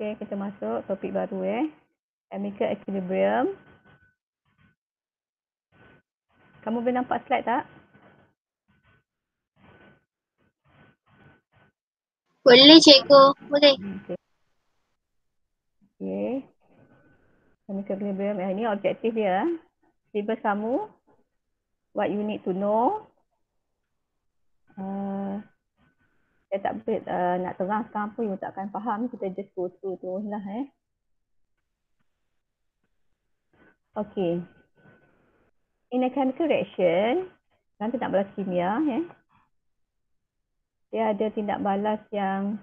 Okey, kita masuk topik baru chemical equilibrium. Kamu boleh nampak slide tak? Boleh cikgu, boleh. Okey. Okey. Chemical equilibrium ini objektif dia. Syllabus kamu, what you need to know. Saya tak boleh nak terang sekarang pun you tak akan faham. Kita just go through terus lah Okey. In a chemical reaction, nanti nak balas kimia dia ada tindak balas yang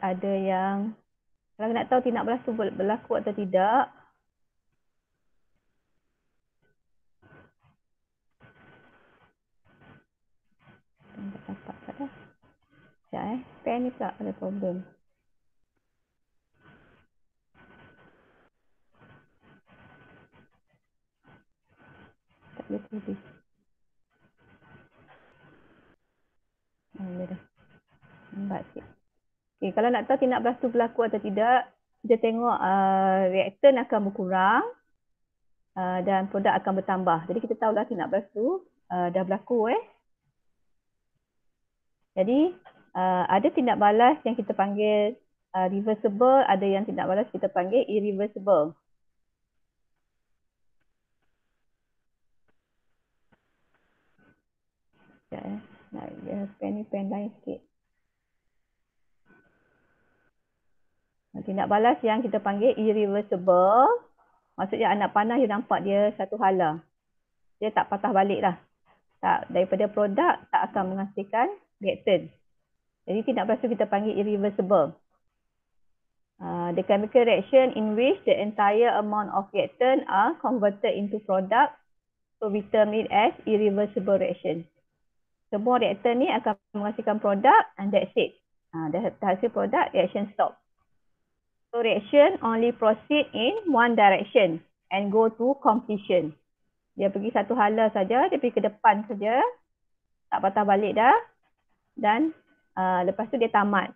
ada yang kalau nak tahu tindak balas tu berlaku atau tidak, tak dapat tak dah. Sekejap pen ni pula ada problem. Tak boleh tulis. Boleh dah. Lambat sikit. Okay, kalau nak tahu tindak balas tu berlaku atau tidak, kita tengok reaktan akan berkurang dan produk akan bertambah. Jadi kita tahulah tindak balas tu dah berlaku Jadi ada tindak balas yang kita panggil reversible, ada yang tindak balas kita panggil irreversible. Sekejap nak pen ni pen lain sikit. Tindak balas yang kita panggil irreversible, maksudnya anak panah you nampak dia satu hala. Dia tak patah balik lah. Tak, daripada produk tak akan menghasilkan reaktan. Jadi tindak balas tu kita panggil irreversible. The chemical reaction in which the entire amount of reactant are converted into product, so we term it as irreversible reaction. Semua reaktan ni akan menghasilkan produk and that's it. Dah hasil produk, reaction stop. So reaction only proceed in one direction and go to completion. Dia pergi satu hala saja, dia pergi ke depan saja, tak patah balik dah, dan lepas tu dia tamat.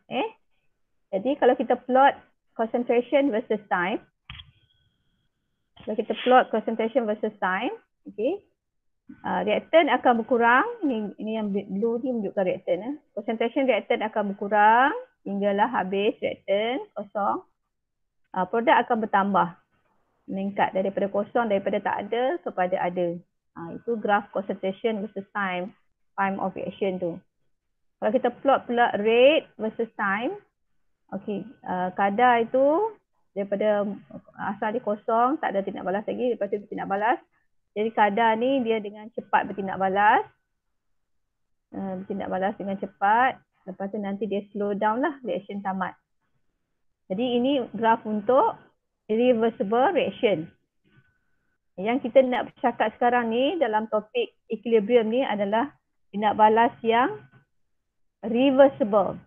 Jadi kalau kita plot concentration versus time, reaktan akan berkurang. Ini yang blue ni menunjukkan reaktan. Concentration reaktan akan berkurang hinggalah habis reaktan kosong. Produk akan bertambah, meningkat daripada kosong, daripada tak ada kepada ada. Itu graf concentration versus time of reaction tu. Kalau kita plot pula rate versus time, kadar itu daripada asal dia kosong, tak ada tindak balas lagi, lepas tu tindak balas. Jadi kadar ni dia dengan cepat bertindak balas. Bertindak balas dengan cepat, lepas tu nanti dia slow down lah, reaction tamat. Jadi ini graf untuk irreversible reaction. Yang kita nak cakap sekarang ni dalam topik equilibrium ni adalah tindak balas yang reversible.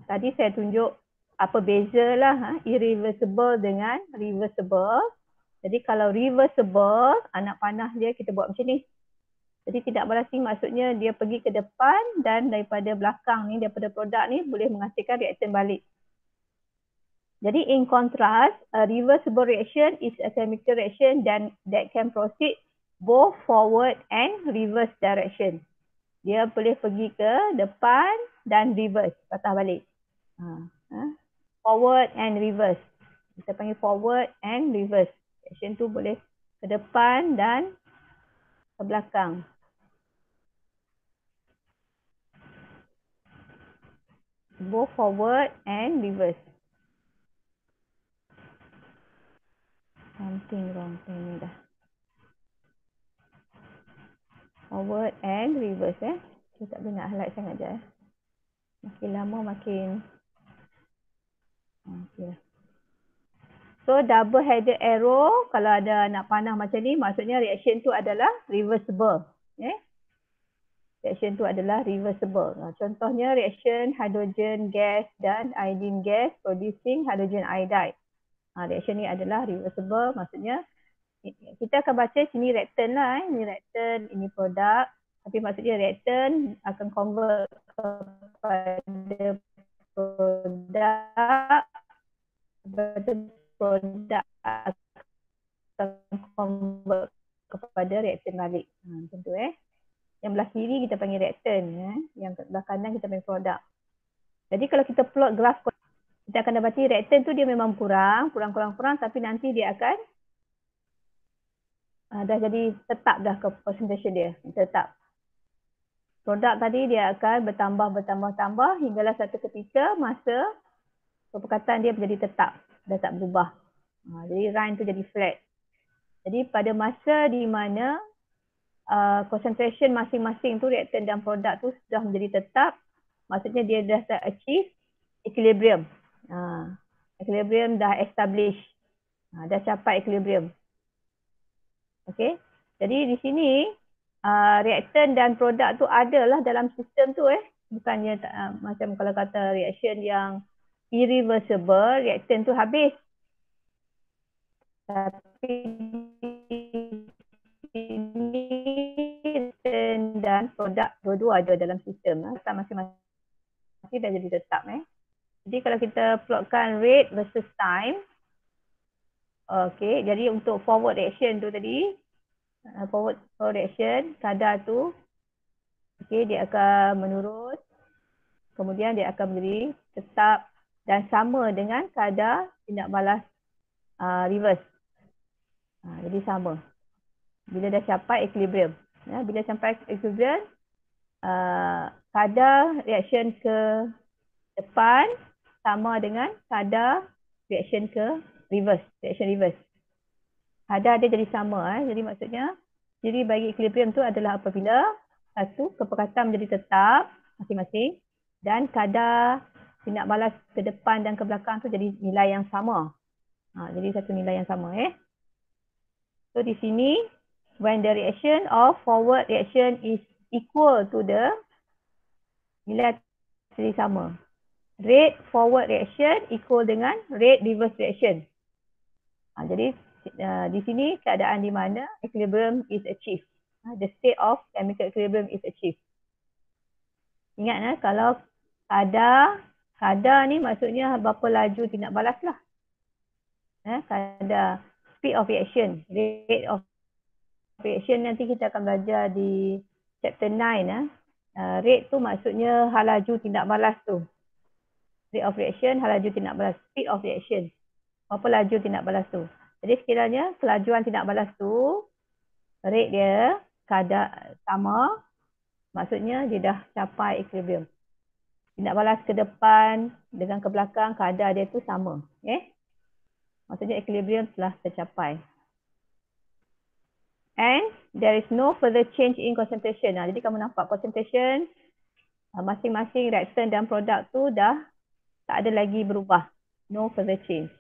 Tadi saya tunjuk apa bezalah irreversible dengan reversible. Jadi kalau reversible, anak panah dia kita buat macam ni. Jadi tindak balas ni maksudnya dia pergi ke depan dan daripada belakang ni, daripada produk ni boleh menghasilkan reaktan balik. Jadi in contrast, a reversible reaction is a chemical reaction that can proceed both forward and reverse direction. Dia boleh pergi ke depan dan reverse, patah balik. Forward and reverse. Kita panggil forward and reverse. Reaction tu boleh ke depan dan ke belakang. Both forward and reverse. Something wrong ni dah. Forward and reverse Saya tak boleh nak highlight sangat je Makin lama makin okay. So double headed arrow, kalau ada nak panah macam ni, maksudnya reaction tu adalah reversible. Reaction tu adalah reversible. Contohnya reaction hydrogen gas dan iodine gas producing hydrogen iodide. Reaction ni adalah reversible, maksudnya kita akan baca sini reaktan lah. Ini reaktan, ini produk. Tapi maksudnya reactant akan convert kepada produk, produk akan convert kepada reactant balik. Macam tu Yang belah kiri kita panggil reactant, yang belah kanan kita panggil produk. Jadi kalau kita plot graf, kita akan dapati reactant tu dia memang kurang, tapi nanti dia akan dah jadi tetap dah ke concentration dia, tetap. Produk tadi dia akan bertambah hinggalah satu ketika masa perpekatan dia menjadi tetap, dah tak berubah. Jadi line tu jadi flat. Jadi pada masa di mana concentration masing-masing tu reactant dan produk tu sudah menjadi tetap, maksudnya dia dah achieve equilibrium. Equilibrium dah establish. Dah capai equilibrium. Okey. Jadi di sini reactant dan produk tu adalah dalam sistem tu bukannya macam kalau kata reaction yang irreversible, reactant tu habis. Tapi ini reactant dan produk dua-dua ada dalam sistem. Masing-masing dah jadi tetap Jadi kalau kita plotkan rate versus time, okey, jadi untuk forward reaction tu tadi, forward reaction, kadar tu, okey, dia akan menurun, kemudian dia akan menjadi tetap dan sama dengan kadar tindak balas reverse. Jadi sama. Bila dah capai equilibrium. Bila sampai equilibrium, kadar reaction ke depan sama dengan kadar reaction ke reverse, reaction reverse. Kadar dia jadi sama. Jadi maksudnya ciri bagi equilibrium tu adalah apabila satu, kepekatan menjadi tetap masing-masing dan kadar tindak balas ke depan dan ke belakang tu jadi nilai yang sama. Jadi satu nilai yang sama So di sini when the reaction of forward reaction is equal to the nilai jadi sama. Rate forward reaction equal dengan rate reverse reaction. Jadi di sini keadaan di mana equilibrium is achieved. The state of chemical equilibrium is achieved. Ingat kalau kadar ni maksudnya berapa laju tindak balas lah. Kadar speed of reaction, rate of reaction nanti kita akan belajar di chapter 9. Rate tu maksudnya hal laju tindak balas tu. Rate of reaction, hal laju tindak balas. Speed of reaction, berapa laju tindak balas tu. Jadi sekiranya kelajuan tindak balas tu, rate dia kadar sama, maksudnya dia dah capai equilibrium. Tindak balas ke depan dengan ke belakang, kadar dia tu sama. Maksudnya equilibrium telah tercapai. And there is no further change in concentration. Jadi kamu nampak concentration masing-masing reactant dan produk tu dah tak ada lagi berubah. No further change.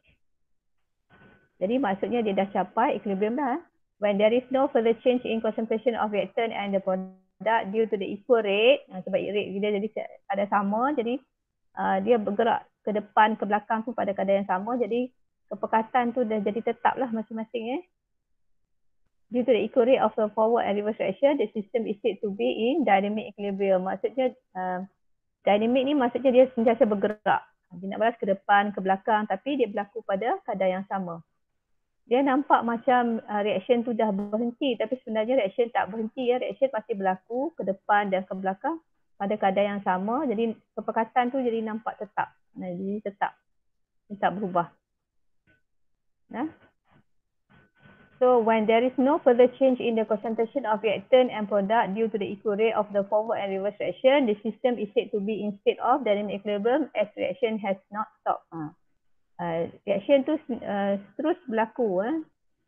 Jadi maksudnya dia dah capai equilibrium dah. When there is no further change in concentration of reactant and the product due to the equal rate, sebab rate dia jadi ada sama, jadi dia bergerak ke depan, ke belakang tu pada kadar yang sama, jadi kepekatan tu dah jadi tetap lah masing-masing Due to the equal rate of the forward and reverse reaction, the system is said to be in dynamic equilibrium. Maksudnya dynamic ni maksudnya dia sentiasa bergerak. Dia nak balas ke depan, ke belakang, tapi dia berlaku pada kadar yang sama. Dia nampak macam reaction tu dah berhenti, tapi sebenarnya reaction tak berhenti Reaction pasti berlaku ke depan dan ke belakang pada kadar yang sama. Jadi kepekatan tu jadi nampak tetap. Jadi tetap berubah. So when there is no further change in the concentration of reactant and product due to the equal rate of the forward and reverse reaction, the system is said to be in state of dynamic equilibrium as reaction has not stopped. Reaction tu terus berlaku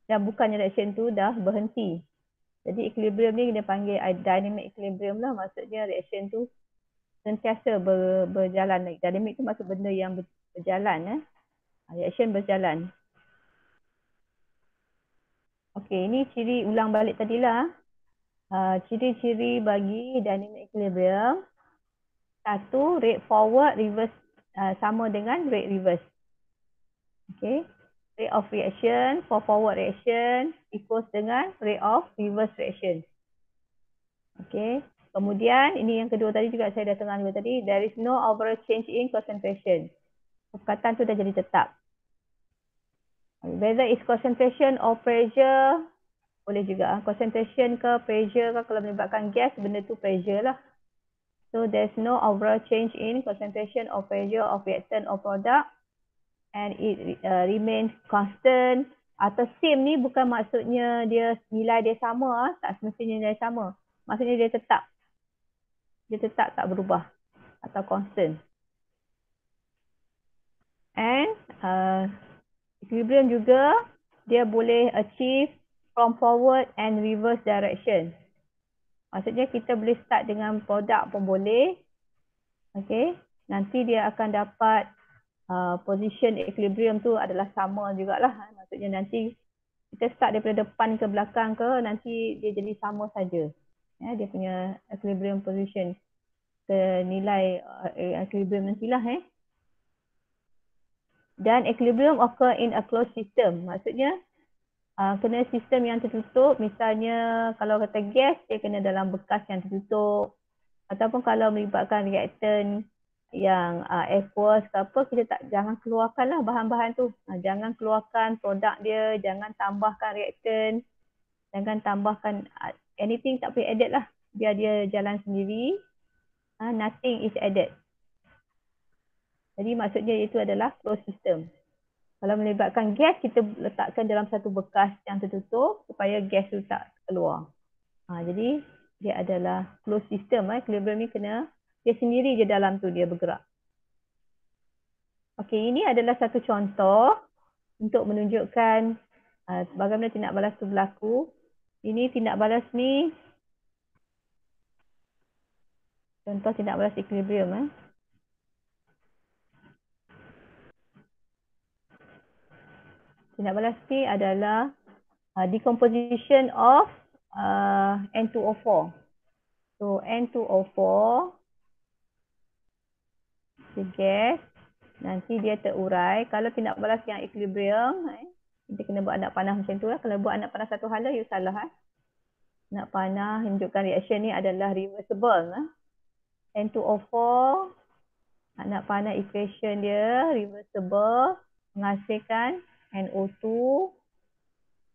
dan bukannya reaction tu dah berhenti. Jadi equilibrium ni kita panggil dynamic equilibrium lah. Maksudnya reaction tu sentiasa berjalan. Dynamic tu maksud benda yang berjalan. Reaction berjalan. Okey, ini ciri ulang balik tadilah. Ciri-ciri bagi dynamic equilibrium. Satu, rate forward reverse sama dengan rate reverse. Okey. Rate of reaction for forward reaction equals dengan rate of reverse reaction. Okey. Kemudian ini yang kedua tadi juga saya dah terang juga tadi, there is no overall change in concentration. Perkataan tu dah jadi tetap. Whether it's concentration or pressure, boleh juga. Concentration ke pressure ke, kalau melibatkan gas, benda tu pressure lah. So there's no overall change in concentration or pressure of reactant or product, and it remains constant. Atau same ni bukan maksudnya dia nilai dia sama, tak semestinya nilai sama. Maksudnya dia tetap. Dia tetap tak berubah atau constant. And equilibrium juga dia boleh achieve from forward and reverse direction. Maksudnya kita boleh start dengan produk pun boleh. Okay. Nanti dia akan dapat position equilibrium tu adalah sama jugalah. Maksudnya nanti kita start daripada depan ke belakang ke, nanti dia jadi sama saja. Ya, dia punya equilibrium position ke nilai equilibrium nantilah. Dan equilibrium occur in a closed system. Maksudnya kena sistem yang tertutup. Misalnya kalau kata gas, dia kena dalam bekas yang tertutup. Ataupun kalau melibatkan reaktan yang aqueous ke apa, kita jangan keluarkanlah bahan-bahan tu. Jangan keluarkan produk dia, jangan tambahkan reaktan, jangan tambahkan anything, tak boleh added lah. Biar dia jalan sendiri. Nothing is added. Jadi maksudnya itu adalah closed system. Kalau melibatkan gas, kita letakkan dalam satu bekas yang tertutup supaya gas tu tak keluar. Jadi dia adalah closed system. Equilibrium ni kena dia sendiri je dalam tu dia bergerak. Okey, ini adalah satu contoh untuk menunjukkan bagaimana tindak balas tu berlaku. Ini tindak balas ni contoh tindak balas equilibrium. Tindak balas ni adalah decomposition of N2O4. So N2O4 the gas, nanti dia terurai. Kalau tindak balas yang equilibrium, kita kena buat anak panah macam tu lah. Kalau buat anak panah satu hala, you salah. Anak panah menunjukkan reaction ni adalah reversible. N2O4, anak panah equation dia reversible, menghasilkan NO2.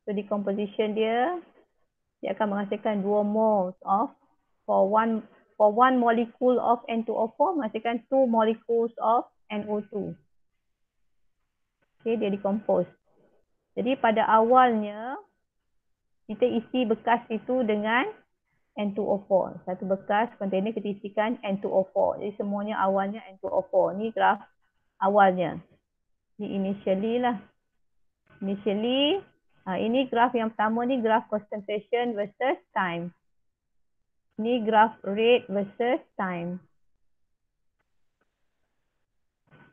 So decomposition dia akan menghasilkan 2 moles of for one molecule of N2O4 menghasilkan 2 molecules of NO2. Okay, dia decompose. Jadi pada awalnya kita isi bekas itu dengan N2O4. Satu bekas kontainer kita isikan N2O4. Jadi semuanya awalnya N2O4. Ni graf awalnya. Ni initially lah. Initially, ini graf yang pertama ni graf concentration versus time. Ni graf rate versus time.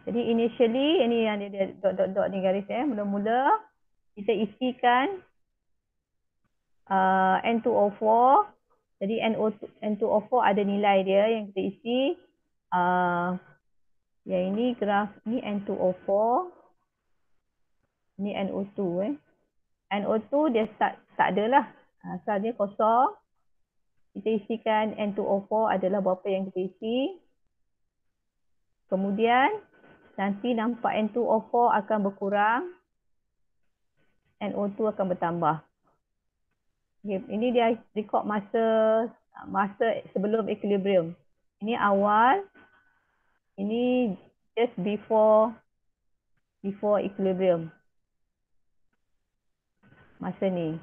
Jadi initially, ini yang dia dot-dot-dot ni garis mula-mula kita isikan N2O4. Jadi N2O4 ada nilai dia yang kita isi. Yang ini graf ni N2O4. Ni NO2 NO2 dia tak ada lah. Asal dia kosong. Kita isikan N2O4 adalah berapa yang kita isi. Kemudian nanti nampak N2O4 akan berkurang. NO2 akan bertambah. Okay, ini dia rekod masa sebelum equilibrium. Ini awal. Ini just before equilibrium. Masa ni.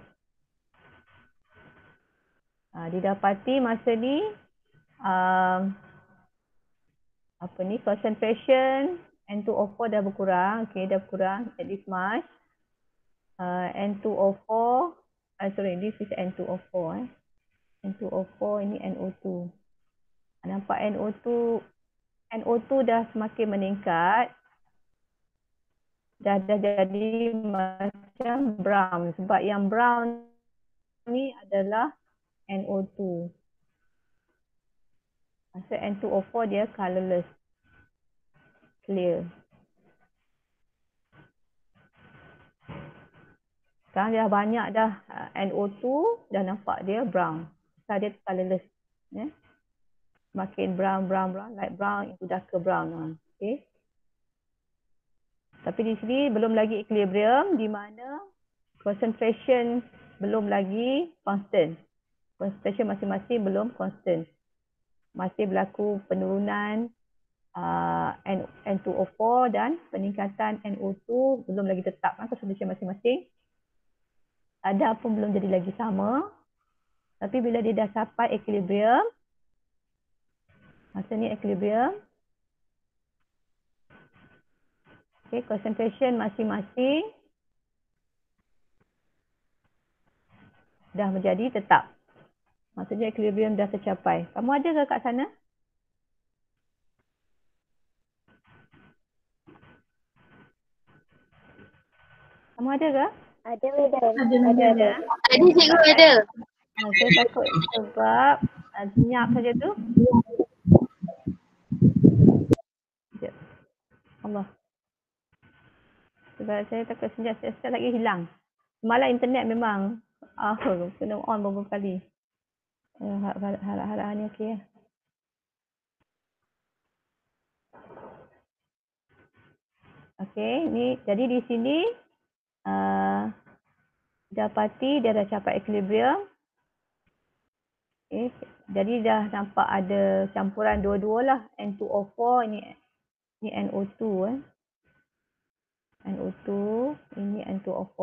Didapati masa ni concentration N2O4 dah berkurang. Okey, dah berkurang at this much. N2O4 this is N2O4 N2O4 ini NO2. Nampak NO2 dah semakin meningkat. Dah jadi macam brown sebab yang brown ni adalah NO2. Masa N2O4 dia colorless, clear. Sekarang dah banyak dah NO2, dah nampak dia brown. Sebab dia colorless. Makin brown, light brown into darker brown. Okay. Tapi di sini belum lagi equilibrium di mana concentration belum lagi constant. Concentration masing-masing belum constant. Masih berlaku penurunan N2O4 dan peningkatan NO2 belum lagi tetap kan concentration masing-masing. Kadar pun belum jadi lagi sama. Tapi bila dia dah sampai equilibrium, masa ni equilibrium, okay, concentration masing-masing dah menjadi tetap. Maksudnya equilibrium dah tercapai. Kamu ada ke kat sana? Kamu ada ke? Ada madam. Ada. Ada cikgu ada. Saya takut sebab senyap saja tu. Sekejap. Allah. Sebab saya takut senyap sekejap lagi hilang. Semalam internet memang kena on beberapa kali. Harap-harap ni okey ya. Okey, ni jadi di sini dapati dia dah capai equilibrium. Okay. Jadi dah nampak ada campuran dua-dua lah. N2O4 ini NO2 NO2 ini N2O4.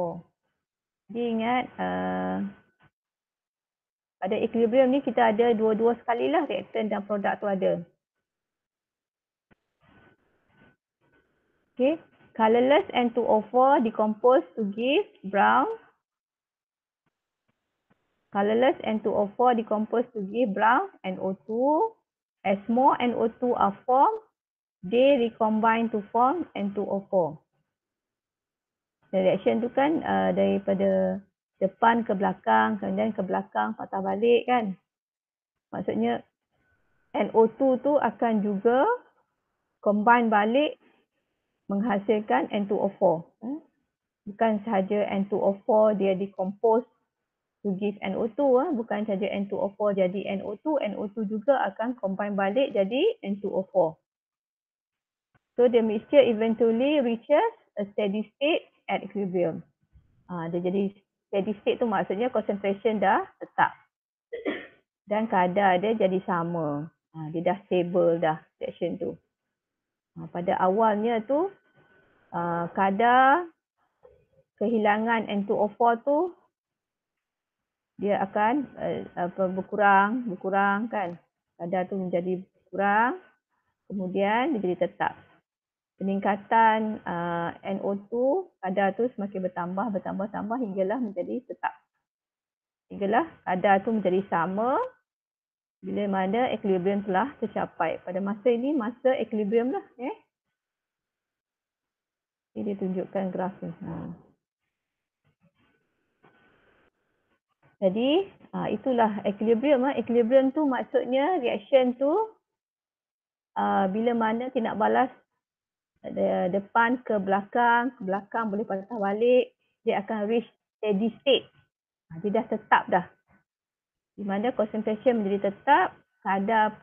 Jadi ingat pada equilibrium ni kita ada dua-dua sekali lah reaktan dan produk tu ada. Okay. Colorless N2O4 decompose to give brown. Colorless N2O4 decompose to give brown NO2. As more NO2 are formed, they recombine to form N2O4. Reaction tu kan daripada depan ke belakang, kemudian ke belakang patah balik kan. Maksudnya NO2 tu akan juga combine balik menghasilkan N2O4. Bukan sahaja N2O4 dia decompose to give NO2, bukan saja N2O4 jadi NO2, NO2 juga akan combine balik jadi N2O4. So the mixture eventually reaches a steady state at equilibrium. Dia jadi steady state tu maksudnya concentration dah tetap. Dan kadar dia jadi sama. Dia dah stable dah reaction tu. Pada awalnya tu kadar kehilangan N2O4 tu dia akan berkurang kan. Kadar tu menjadi berkurang, kemudian dia jadi tetap. Peningkatan NO2 kadar tu semakin bertambah hinggalah menjadi tetap. Hinggalah kadar tu menjadi sama bila mana equilibrium telah tercapai. Pada masa ini masa equilibrium lah. Ini dia tunjukkan graf ni. Jadi itulah equilibrium. Equilibrium tu maksudnya reaction tu bila mana kita nak balas depan ke belakang boleh patah balik, dia akan reach steady state. Dia dah tetap dah. Di mana concentration menjadi tetap, kadar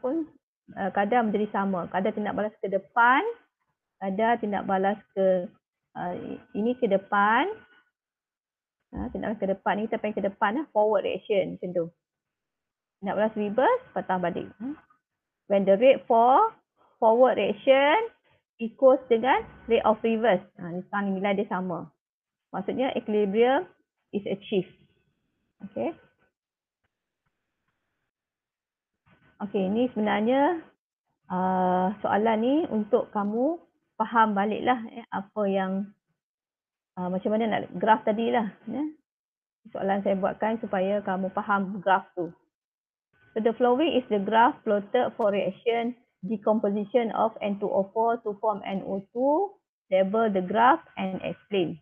menjadi sama. Kadar tidak balas ke depan, kadar tidak balas ke ini ke depan. Tidak balas ke depan, ini kita panggil ke depan forward reaction macam tu. Tidak balas reverse, patah balik. When the rate for forward reaction equals dengan rate of reverse. Sekarang nilai dia sama. Maksudnya equilibrium is achieved. Okay. Okay, ini sebenarnya soalan ni untuk kamu faham baliklah apa yang macam mana nak graf tadi lah. Soalan saya buatkan supaya kamu faham graf tu. So the following is the graph plotted for reaction decomposition of N2O4 to form NO2. Label the graph and explain.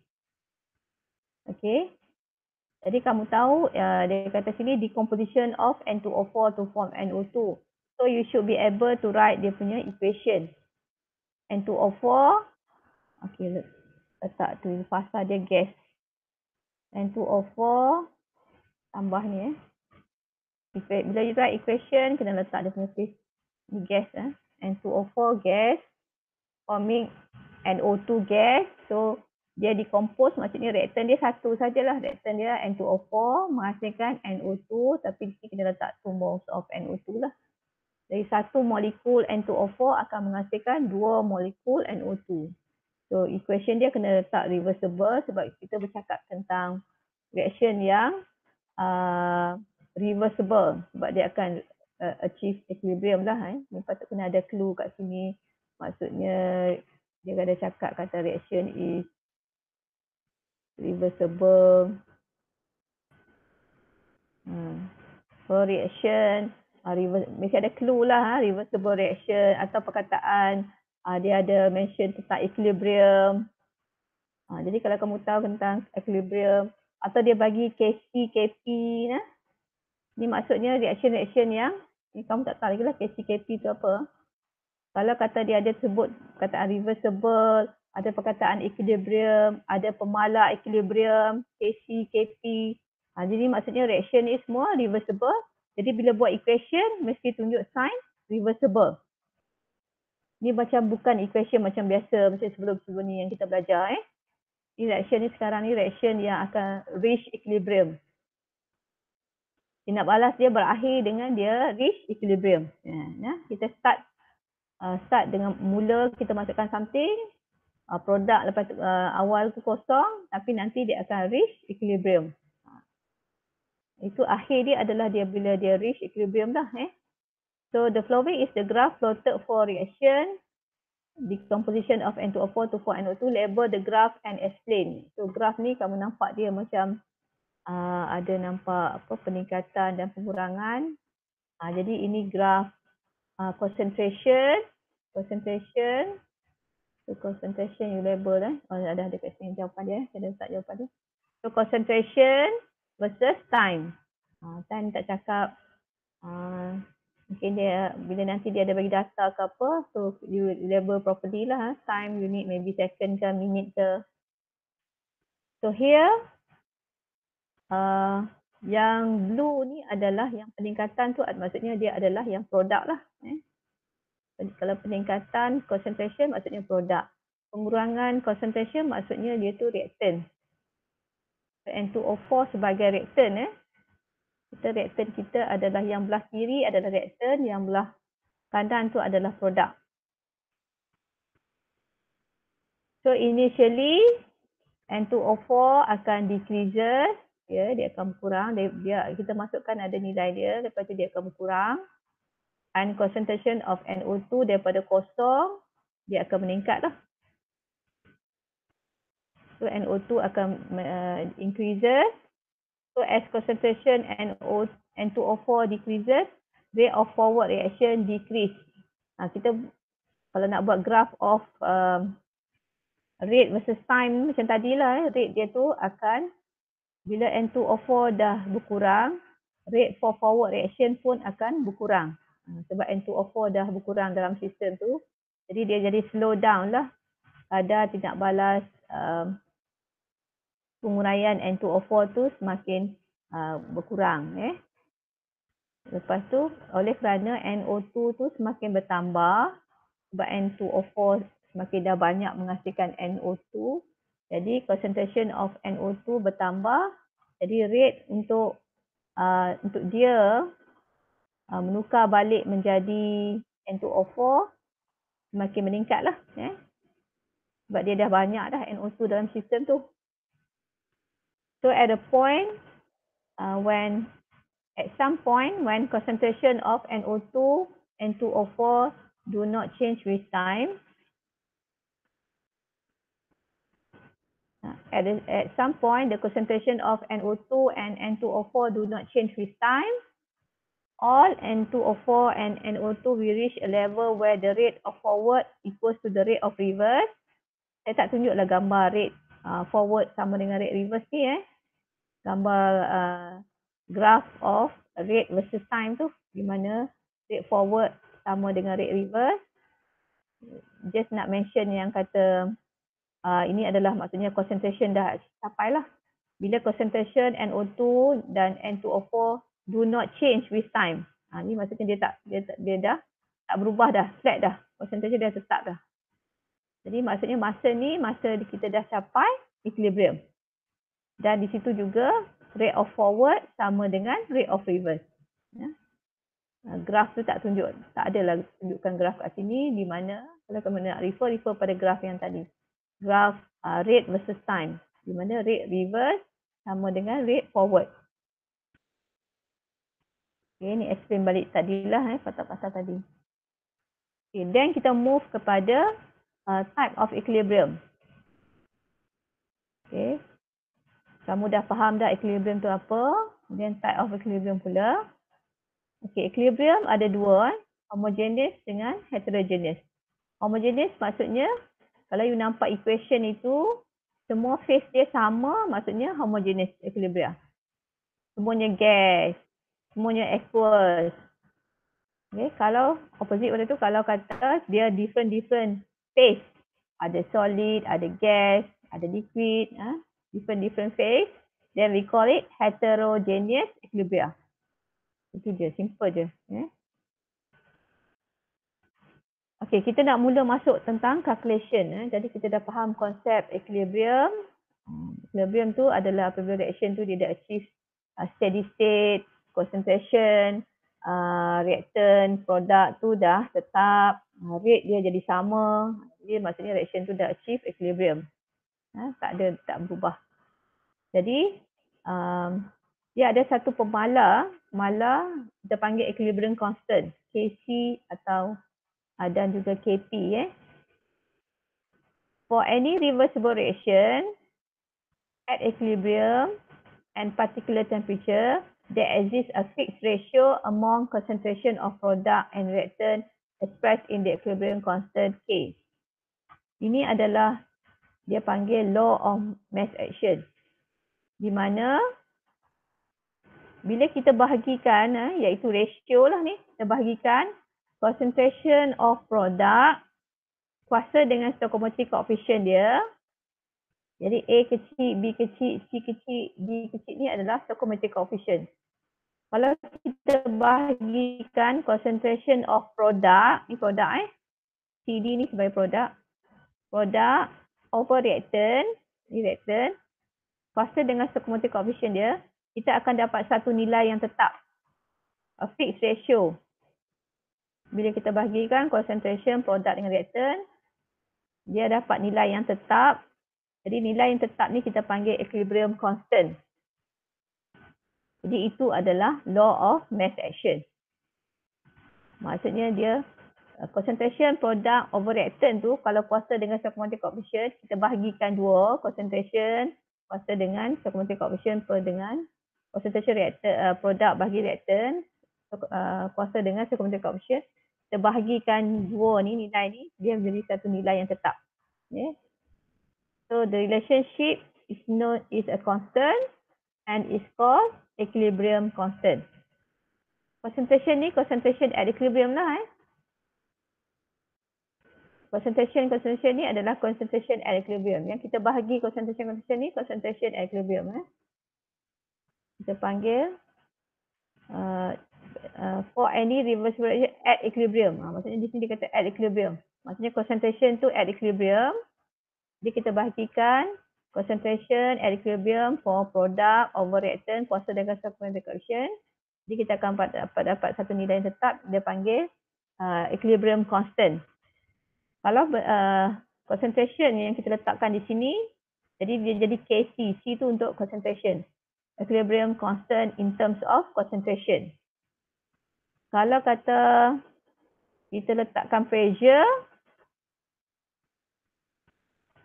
Okay. Jadi kamu tahu dia kata sini decomposition of N2O4 to form NO2. So you should be able to write dia punya equation. N2O4, okay, letak tu fasa dia gas. N2O4 tambah ni. Bila you write equation kena letak dia punya Ni gas N2O4 gas forming NO2 gas. So dia decompose, maksudnya reaktan dia satu sajalah. Reaktan dia N2O4 menghasilkan NO2, tapi di sini kita letak 2 moles of NO2 lah. Dari satu molekul N2O4 akan menghasilkan 2 molekul NO2. So equation dia kena letak reversible sebab kita bercakap tentang reaction yang reversible sebab dia akan achieve equilibrium lah. Ni patut kena ada clue kat sini. Maksudnya dia ada cakap kata reaction is reversible. For reaction, mesti ada clue lah, reversible reaction atau perkataan dia ada mention tentang equilibrium. Jadi kalau kamu tahu tentang equilibrium atau dia bagi Kc, Kp, ni maksudnya reaction-reaction yang ni kamu tak tahu lagi lah Kc, Kp tu apa. Kalau kata dia ada sebut perkataan reversible, ada perkataan equilibrium, ada pemalar equilibrium, Kc, Kp. Jadi maksudnya reaction ni semua reversible. Jadi bila buat equation mesti tunjuk sign reversible. Ni macam bukan equation macam biasa macam sebelum-sebelum ni yang kita belajar. Ni reaction ni sekarang ni reaction yang akan reach equilibrium. Dia nak balas dia berakhir dengan dia reach equilibrium. Kita start dengan mula kita masukkan something, produk lepas awal tu kosong tapi nanti dia akan reach equilibrium. Itu akhir dia adalah dia bila dia reach equilibrium dah. So the following is the graph plotted for reaction decomposition of N2O4 to 4NO2. Label the graph and explain. So graph ni kamu nampak dia macam ada nampak apa peningkatan dan pengurangan. Jadi ini graph concentration you label ada dekat sini jawapan dia. Saya dah letak jawapan dia. So concentration versus time. Time tak cakap. Mungkin dia bila nanti dia ada bagi data ke apa, so you label properly lah. Time unit maybe second ke minute ke. So here yang blue ni adalah yang peningkatan tu, maksudnya dia adalah yang produk lah. Kalau peningkatan concentration maksudnya produk. Pengurangan concentration maksudnya dia tu reaktan. N2O4 sebagai reaktan. Reaktan kita adalah yang belah kiri adalah reaktan, yang belah kanan tu adalah produk. So initially N2O4 akan decreases, dia akan berkurang. Dia kita masukkan ada nilai dia, lepas tu dia akan berkurang. And concentration of NO2 daripada kosong, dia akan meningkat lah. So NO2 akan increases. So as concentration N2O4 decreases, rate of forward reaction decrease. Kita kalau nak buat graph of rate versus time macam tadilah, rate dia tu akan bila N2O4 dah berkurang, rate for forward reaction pun akan berkurang. Sebab N2O4 dah berkurang dalam sistem tu, jadi dia jadi slow down lah. Kadar tidak balas penguraian N2O4 tu semakin berkurang. Lepas tu oleh kerana NO2 tu semakin bertambah, sebab N2O4 semakin dah banyak menghasilkan NO2, jadi concentration of NO2 bertambah, jadi rate untuk dia menukar balik menjadi N2O4 semakin meningkat lah. Sebab dia dah banyak dah NO2 dalam sistem tu. So at a point, at some point when concentration of NO2, N2O4 do not change with time. At some point, the concentration of NO2 and N2O4 do not change with time. All N2O4 and NO2 will reach a level where the rate of forward equals to the rate of reverse. Saya tak tunjuklah gambar rate forward sama dengan rate reverse ni. Gambar graph of rate versus time tu, di mana rate forward sama dengan rate reverse. Just nak mention yang kata ini adalah maksudnya concentration dah capai lah. Bila concentration NO2 dan N2O4 do not change with time. Ni maksudnya dia dah tak tak berubah dah, flat dah. Concentration dah tetap dah. Jadi maksudnya masa ni, masa kita dah capai equilibrium. Dan di situ juga rate of forward sama dengan rate of reverse. Ya. Graf tu tak tunjuk, tak adalah tunjukkan graf kat sini di mana kalau kamu nak refer pada graf yang tadi. Graf rate versus time. Di mana rate reverse sama dengan rate forward. Okay, ni explain balik tadilah pasal tadi. Okay, then kita move kepada type of equilibrium. Okay. Kamu dah faham dah equilibrium tu apa? Then type of equilibrium pula. Okay, equilibrium ada dua, homogeneous dengan heterogeneous. Homogeneous maksudnya kalau you nampak equation itu semua phase dia sama, maksudnya homogeneous equilibrium. Semuanya gas, semuanya aqueous. Okay, kalau opposite pada tu, kalau kata dia different phase, ada solid, ada gas, ada liquid, different phase, then we call it heterogeneous equilibrium. Itu je, simple je. Okay, kita nak mula masuk tentang calculation. Jadi kita dah faham konsep equilibrium. Equilibrium tu adalah apabila reaction tu dia dah achieve steady state, concentration, reactant, produk tu dah tetap, rate dia jadi sama. Jadi maksudnya reaction tu dah achieve equilibrium. Tak berubah. Jadi dia ada satu pemala kita panggil equilibrium constant, Kc atau dan juga Kp. For any reversible reaction at equilibrium and particular temperature, there exists a fixed ratio among concentration of product and reactant expressed in the equilibrium constant K. Ini adalah dia panggil law of mass action. Di mana bila kita bahagikan, iaitu ratio lah ni, kita bahagikan concentration of product kuasa dengan stoichiometric coefficient dia. Jadi A kecil, B kecil, C kecil, D kecil ni adalah stoichiometric coefficient. Kalau kita bahagikan concentration of product, ni produk CD ni sebagai produk over reactant, ni reactant, kuasa dengan stoichiometric coefficient dia, kita akan dapat satu nilai yang tetap. A fixed ratio. Bila kita bahagikan concentration produk dengan reactant, dia dapat nilai yang tetap. Jadi nilai yang tetap ni kita panggil equilibrium constant. Jadi itu adalah law of mass action. Maksudnya dia concentration produk over reactant tu kalau kuasa dengan stoichiometric coefficient, kita bahagikan dua, concentration kuasa dengan stoichiometric coefficient per dengan concentration produk bagi reactant kuasa dengan stoichiometric coefficient. Kita bahagikan dua ni, nilai ni, dia menjadi satu nilai yang tetap. Okay. So the relationship is known is a constant and is called equilibrium constant. Concentration ni concentration at equilibrium lah. Concentration ni adalah concentration at equilibrium. Yang kita bahagi concentration ni concentration at equilibrium. Kita panggil for any reversible reaction at equilibrium. Maksudnya di sini dia kata at equilibrium. Maksudnya concentration tu at equilibrium. Jadi kita bahagikan concentration at equilibrium for product over reactant kuasa dengan stoichiometric coefficient. Jadi kita akan dapat satu nilai yang tetap, dia panggil equilibrium constant. Kalau concentration yang kita letakkan di sini, jadi dia jadi Kc. C tu untuk concentration. Equilibrium constant in terms of concentration. Kalau kata kita letakkan pressure,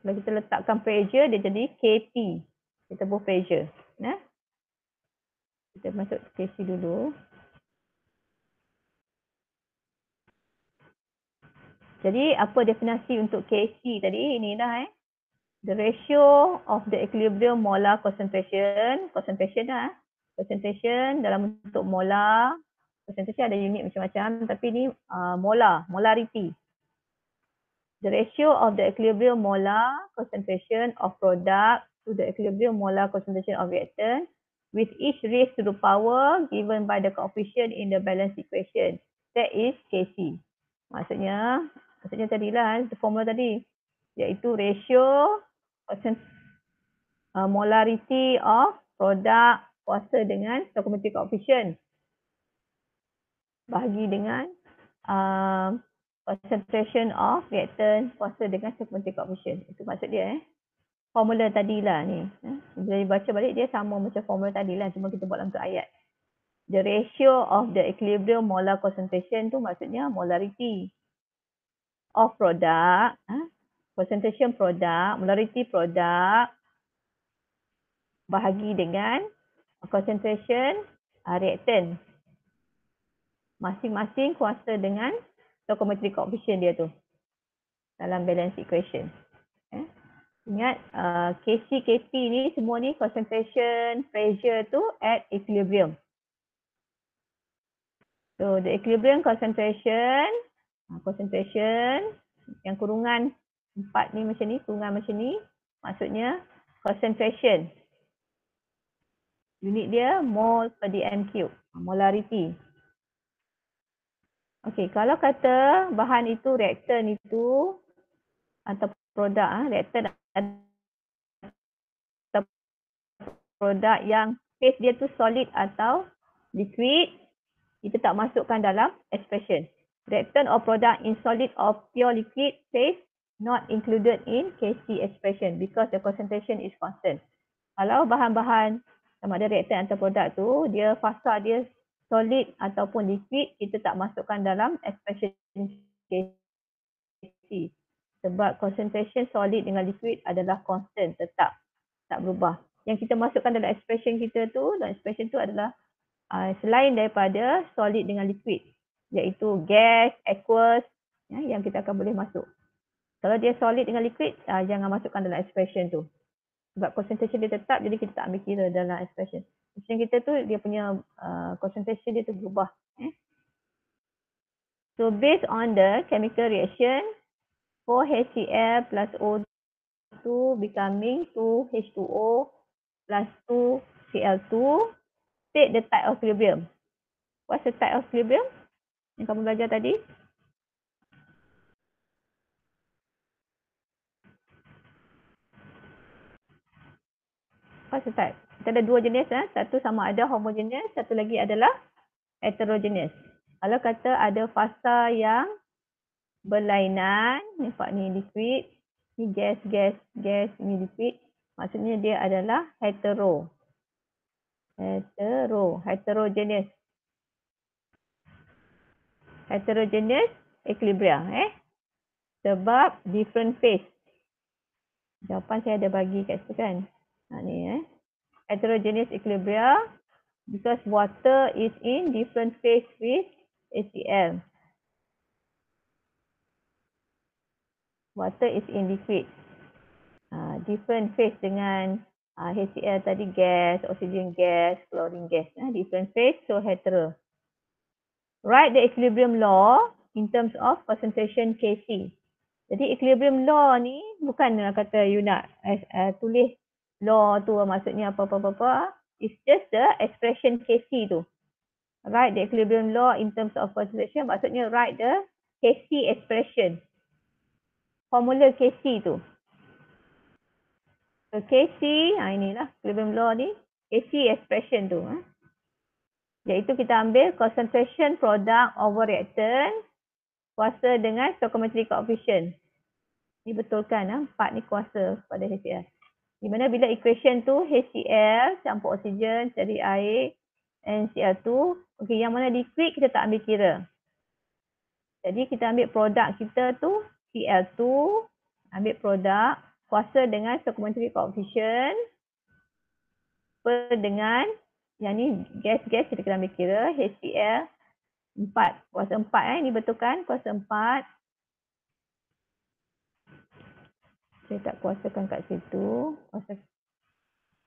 kalau kita letakkan pressure, dia jadi Kp. Kita buat pressure. Kita masuk Kc dulu. Jadi apa definisi untuk Kc tadi? Ini dah the ratio of the equilibrium molar concentration. Concentration dalam bentuk molar. Concentration ada unit macam-macam, tapi ni molarity. The ratio of the equilibrium molar concentration of product to the equilibrium molar concentration of reactant with each raised to the power given by the coefficient in the balance equation. That is Kc. Maksudnya tadilah formula tadi, iaitu ratio molarity of produk kuasa dengan stoichiometric coefficient bahagi dengan concentration of reactant kuasa dengan stoichiometric coefficient. Itu maksud dia formula tadilah ni. Bila dibaca balik dia sama macam formula tadilah, cuma kita buat dalam bentuk ayat. The ratio of the equilibrium molar concentration tu maksudnya molarity of product, concentration product, molarity product bahagi dengan concentration reactant. Masing-masing kuasa dengan stoichiometric coefficient dia tu dalam balance equation. Ingat Kc, Kp ni semua ni concentration, pressure tu at equilibrium. So the equilibrium concentration yang kurungan 4 ni macam ni, kurungan macam ni, maksudnya concentration. Unit dia mole per dm cube, molarity. Okey, kalau kata bahan itu reaktan itu atau produk reaktan atau produk yang phase dia tu solid atau liquid, kita tak masukkan dalam expression. Reactant or product in solid or pure liquid phase not included in Kc expression because the concentration is constant. Kalau bahan-bahan sama ada reaktan atau produk tu, dia fasa dia solid ataupun liquid, kita tak masukkan dalam expression Kc. Sebab concentration solid dengan liquid adalah constant, tetap, tak berubah. Yang kita masukkan dalam expression kita tu, dalam expression tu adalah selain daripada solid dengan liquid, iaitu gas, aqueous, yang kita akan boleh masuk. Kalau dia solid dengan liquid, jangan masukkan dalam expression tu. Sebab concentration dia tetap, jadi kita tak ambil kira dalam expression. Expression kita tu, dia punya concentration dia tu berubah. So based on the chemical reaction, 4HCl plus O2 becoming 2H2O plus 2Cl2, state the type of equilibrium. What's the type of equilibrium yang kamu belajar tadi? What's the type? Kita ada dua jenis. Satu sama ada homogeneous, satu lagi adalah heterogeneous. Kalau kata ada fasa yang berlainan, nampak ni liquid, ni gas, ni liquid, maksudnya dia adalah heterogeneous. Heterogeneous equilibrium. Sebab different phase. Jawapan saya ada bagi kat situ kan. Ni heterogeneous equilibrium because water is in different phase with HCl. Water is in liquid. Different phase dengan HCl tadi gas, oxygen gas, chlorine gas. Different phase, so hetero. Write the equilibrium law in terms of concentration Kc. Jadi equilibrium law ni bukan kata you nak tulis law tu maksudnya apa-apa. It's just the expression Kc tu. Write the equilibrium law in terms of concentration, maksudnya write the Kc expression. Formula Kc tu. So Kc, inilah equilibrium law ni. Kc expression tu. Iaitu kita ambil concentration product over reactant kuasa dengan stoichiometric coefficient. Ni betulkan 4 ni kuasa pada HCl. Di mana bila equation tu HCl campur oksigen jadi air NCl2. Okey, yang mana liquid kita tak ambil kira. Jadi kita ambil produk kita tu Cl2, ambil produk kuasa dengan stoichiometric coefficient per dengan yang ni gas-gas kita kena ambil kira HCl 4, kuasa 4 ni betul kan? Kuasa 4. Saya tak kuasakan kat situ. Kuasa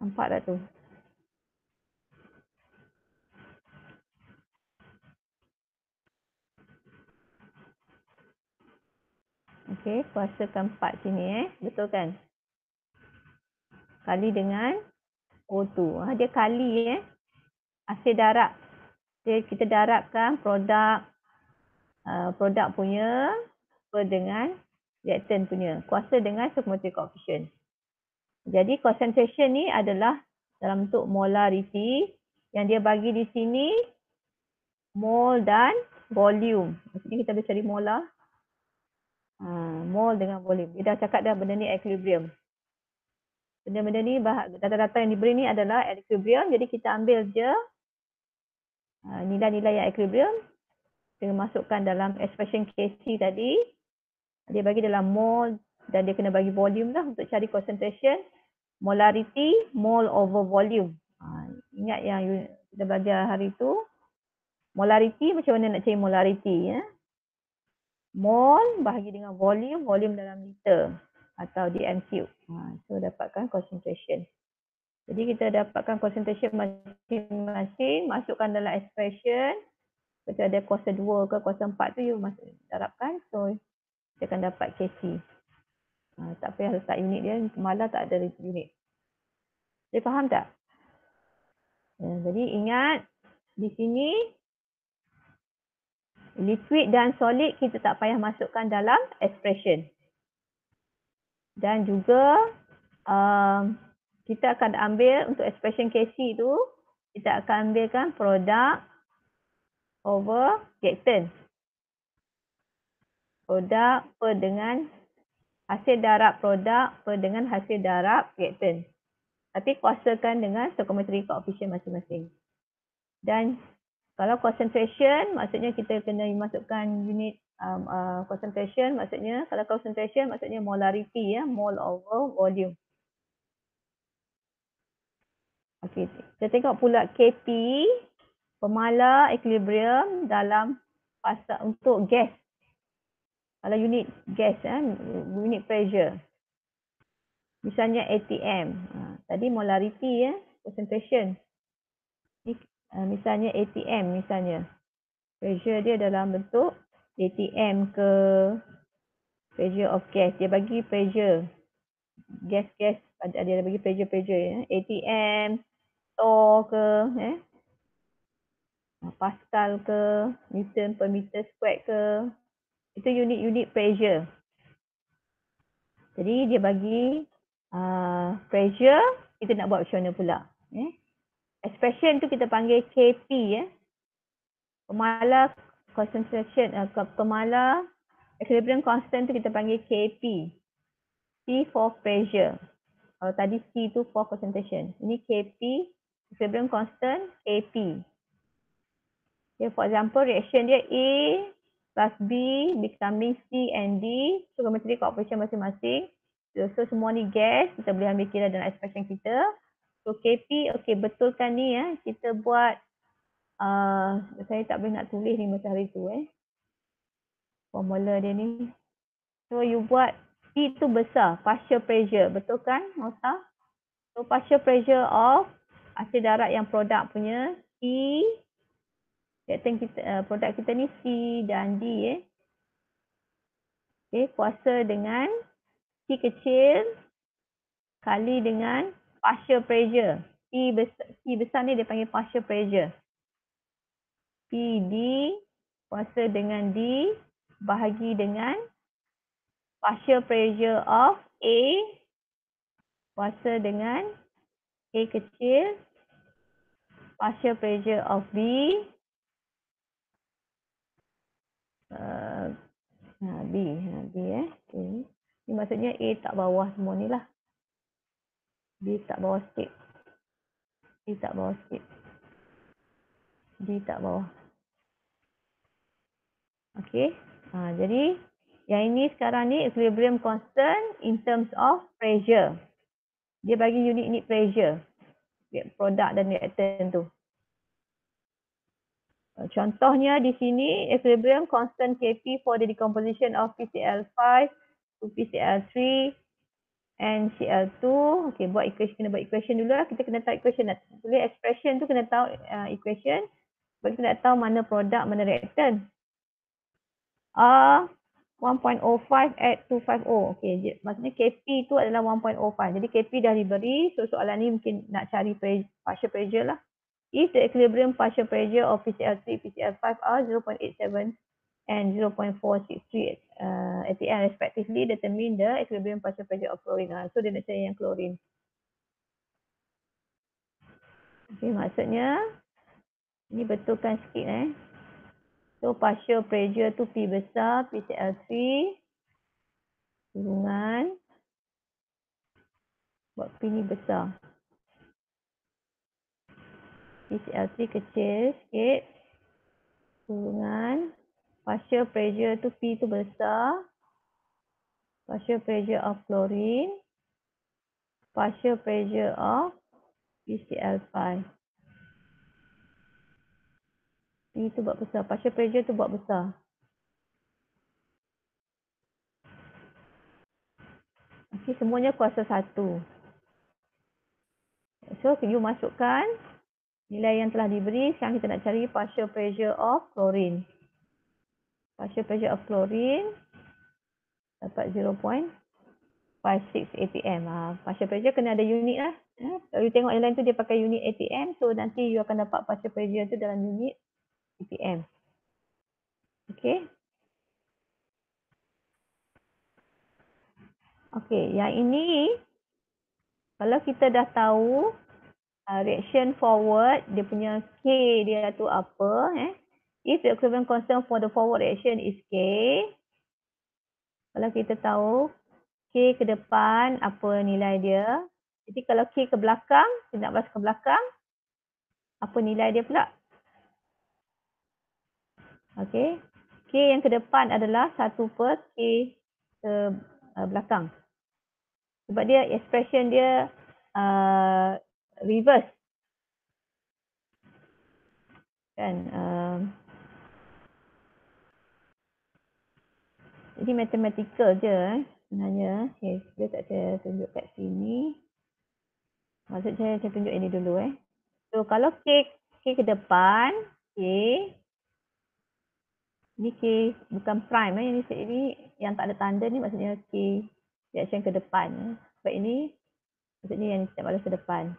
4 dah tu. Okey, kuasakan 4 sini betul kan? Kali dengan O2. Dia kali asid darab. Jadi kita darabkan produk produk punya per dengan reactant punya, kuasa dengan stoichiometric coefficient. Jadi concentration ni adalah dalam bentuk molarity yang dia bagi di sini mol dan volume. Maksudnya kita boleh cari molar. Mol dengan volume. Dia dah cakap dah benda ni equilibrium. Benda-benda ni data-data yang diberi ni adalah equilibrium. Jadi kita ambil je nilai-nilai yang equilibrium. Kita masukkan dalam expression Kc tadi. Dia bagi dalam mol dan dia kena bagi volume lah untuk cari concentration. Molarity, mol over volume. Ingat yang kita belajar hari tu. Molarity, macam mana nak cari molarity? Ya? Mol bahagi dengan volume, volume dalam liter atau dm3. So dapatkan concentration. Jadi kita dapatkan concentration masing-masing, masukkan dalam expression. Kalau ada kuasa 2 ke kuasa 4 tu you masuk darabkan. So kita akan dapat Kc. Tak payah letak unit dia, malah tak ada unit. Dia faham tak? Jadi ingat di sini liquid dan solid kita tak payah masukkan dalam expression. Dan juga kita akan ambil untuk expression Kc tu, kita akan ambilkan produk over reactant. Produk per dengan hasil darab produk per dengan hasil darab reactant. Tapi kuasakan dengan stoichiometric coefficient masing-masing. Dan kalau concentration, maksudnya kita kena masukkan unit concentration, maksudnya kalau concentration maksudnya molarity ya, mol over volume. Okey, kita tengok pula Kp, pemala equilibrium dalam fasa untuk gas. Kalau unit gas, unit pressure. Misalnya ATM. Tadi molarity ya, concentration. Misalnya ATM misalnya. Pressure dia dalam bentuk ATM ke pressure of gas. Dia bagi pressure. Gas-gas dia bagi pressure ya. ATM, Torr ke, Pascal ke, Newton per meter square ke. Itu unit-unit pressure. Jadi dia bagi pressure, kita nak buat macam mana pula. Expression tu kita panggil Kp ya. Pemala concentration, pemala equilibrium constant tu kita panggil Kp. P for pressure. Kalau tadi C tu for concentration. Ini Kp, equilibrium constant Kp. Okay, for example, reaction dia A plus B becoming C and D. Stoichiometric coefficient masing-masing. So semua ni gas, kita boleh ambil kira dalam expression kita. So Kp, okay, betulkan ni ya. Kita buat, saya tak boleh nak tulis ni macam hari tu formula dia ni. So you buat P tu besar, partial pressure, betul kan Nota? So partial pressure of hasil darab yang produk punya C, produk kita ni C dan D Okay, kuasa dengan C kecil kali dengan partial pressure. P besar ni dia panggil partial pressure. PD kuasa dengan D bahagi dengan partial pressure of A kuasa dengan A kecil partial pressure of B B okay. Ni maksudnya A tak bawah semua ni lah. B tak bawah sikit. B tak bawah sikit. D tak bawah. Okey. Jadi yang ini sekarang ni equilibrium constant in terms of pressure. Dia bagi unit pressure. Produk dan reactant tu. Contohnya di sini equilibrium constant Kp for the decomposition of PCl5 to PCl3 and Cl2. Okey, kena buat equation dulu lah. Kita kena tahu equation. Tulis expression tu kena tahu equation. Sebab kita nak tahu mana produk, mana reactant. 1.05 at 250. Okey, maksudnya Kp tu adalah 1.05. Jadi Kp dah diberi. So soalan ni mungkin nak cari partial pressure lah. If the equilibrium partial pressure of PCl3, PCl5 are 0.87 and 0.463 atm respectively determine the equilibrium partial pressure of chlorine. So dia nak cari yang chlorine. Okay, maksudnya ini betulkan sikit So partial pressure tu P besar, PCl3 kurungan buat P ni besar. PCl3 kecil sikit kurungan partial pressure tu P tu besar. Partial pressure of chlorine. Partial pressure of PCl5. P tu buat besar. Partial pressure tu buat besar. Okay, semuanya kuasa 1. So, you masukkan nilai yang telah diberi. Sekarang kita nak cari partial pressure of chlorine. Partial pressure of chlorine dapat 0.56 atm. Partial pressure kena ada unit lah. Kalau you tengok yang lain tu dia pakai unit atm. So, nanti you akan dapat partial pressure tu dalam unit atm. Okay. Okay, yang ini kalau kita dah tahu reaction forward, dia punya K dia tu apa. If the equivalent constant for the forward reaction is K, kalau kita tahu K ke depan, apa nilai dia. Jadi kalau K ke belakang, tindak balas ke belakang, apa nilai dia pula? Okay. K yang ke depan adalah 1 per K ke belakang. Sebab dia expression dia reverse. Kan? Jadi mathematical je sebenarnya. Okay, dia tak saya tunjuk kat sini. Maksud saya tunjuk ini dulu So kalau K ke depan, K. Ini K bukan prime ini yang tak ada tanda ni maksudnya K reaction ke depan. Sebab ini maksudnya yang tidak balas ke depan.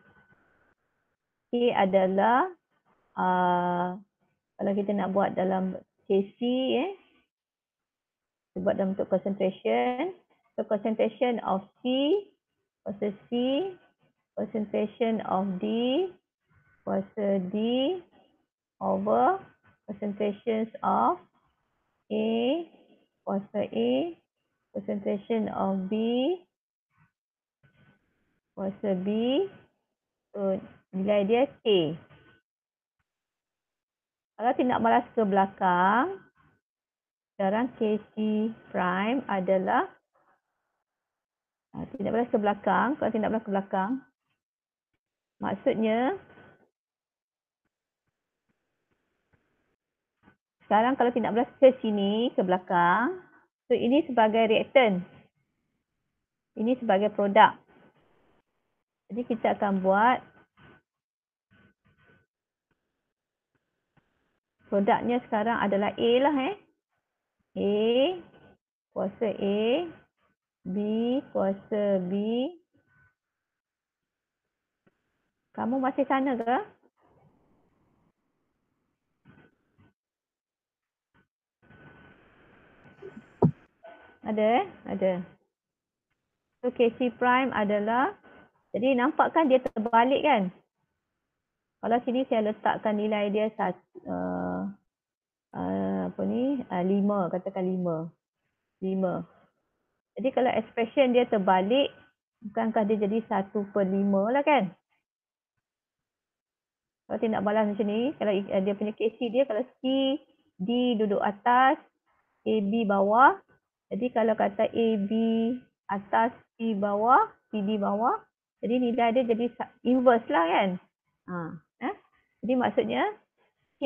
K adalah kalau kita nak buat dalam KC kita buat dalam bentuk concentration. So concentration of C versus C, concentration of D versus D over concentrations of A versus A, concentration of B versus B. So nilai dia K. Kalau tindak balas ke belakang, sekarang KC prime adalah tindak balas ke belakang. Kalau tindak balas ke belakang, maksudnya sekarang kalau tindak balas ke sini, ke belakang, so ini sebagai reactant. Ini sebagai produk. Jadi kita akan buat produknya sekarang adalah A lah A kuasa A, B kuasa B. Kamu masih sana ke? Ada Ada. So KC prime adalah, jadi nampak kan dia terbalik kan? Kalau sini saya letakkan nilai dia 5, katakan 5. Jadi kalau expression dia terbalik, bukankah dia jadi 1/5 lah kan? Kalau tindak balas macam ni, kalau dia punya KC dia, kalau C, D duduk atas, AB bawah. Jadi kalau kata AB atas, C bawah, CD bawah, jadi nilai dia jadi inverse lah kan? Jadi maksudnya K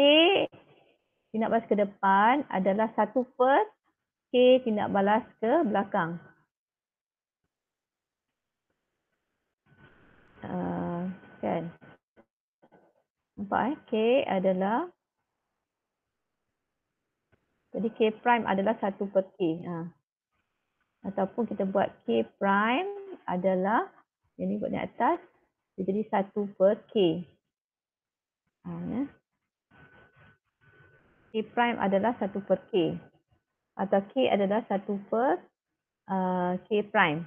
tindak balas ke depan adalah 1 per K tindak balas ke belakang. Kan? Nampak K adalah, jadi K prime adalah 1 per K. Ataupun kita buat K prime adalah, yang ni buat di atas, dia jadi 1 per K. K prime adalah 1 per K. atau K adalah 1 per K prime.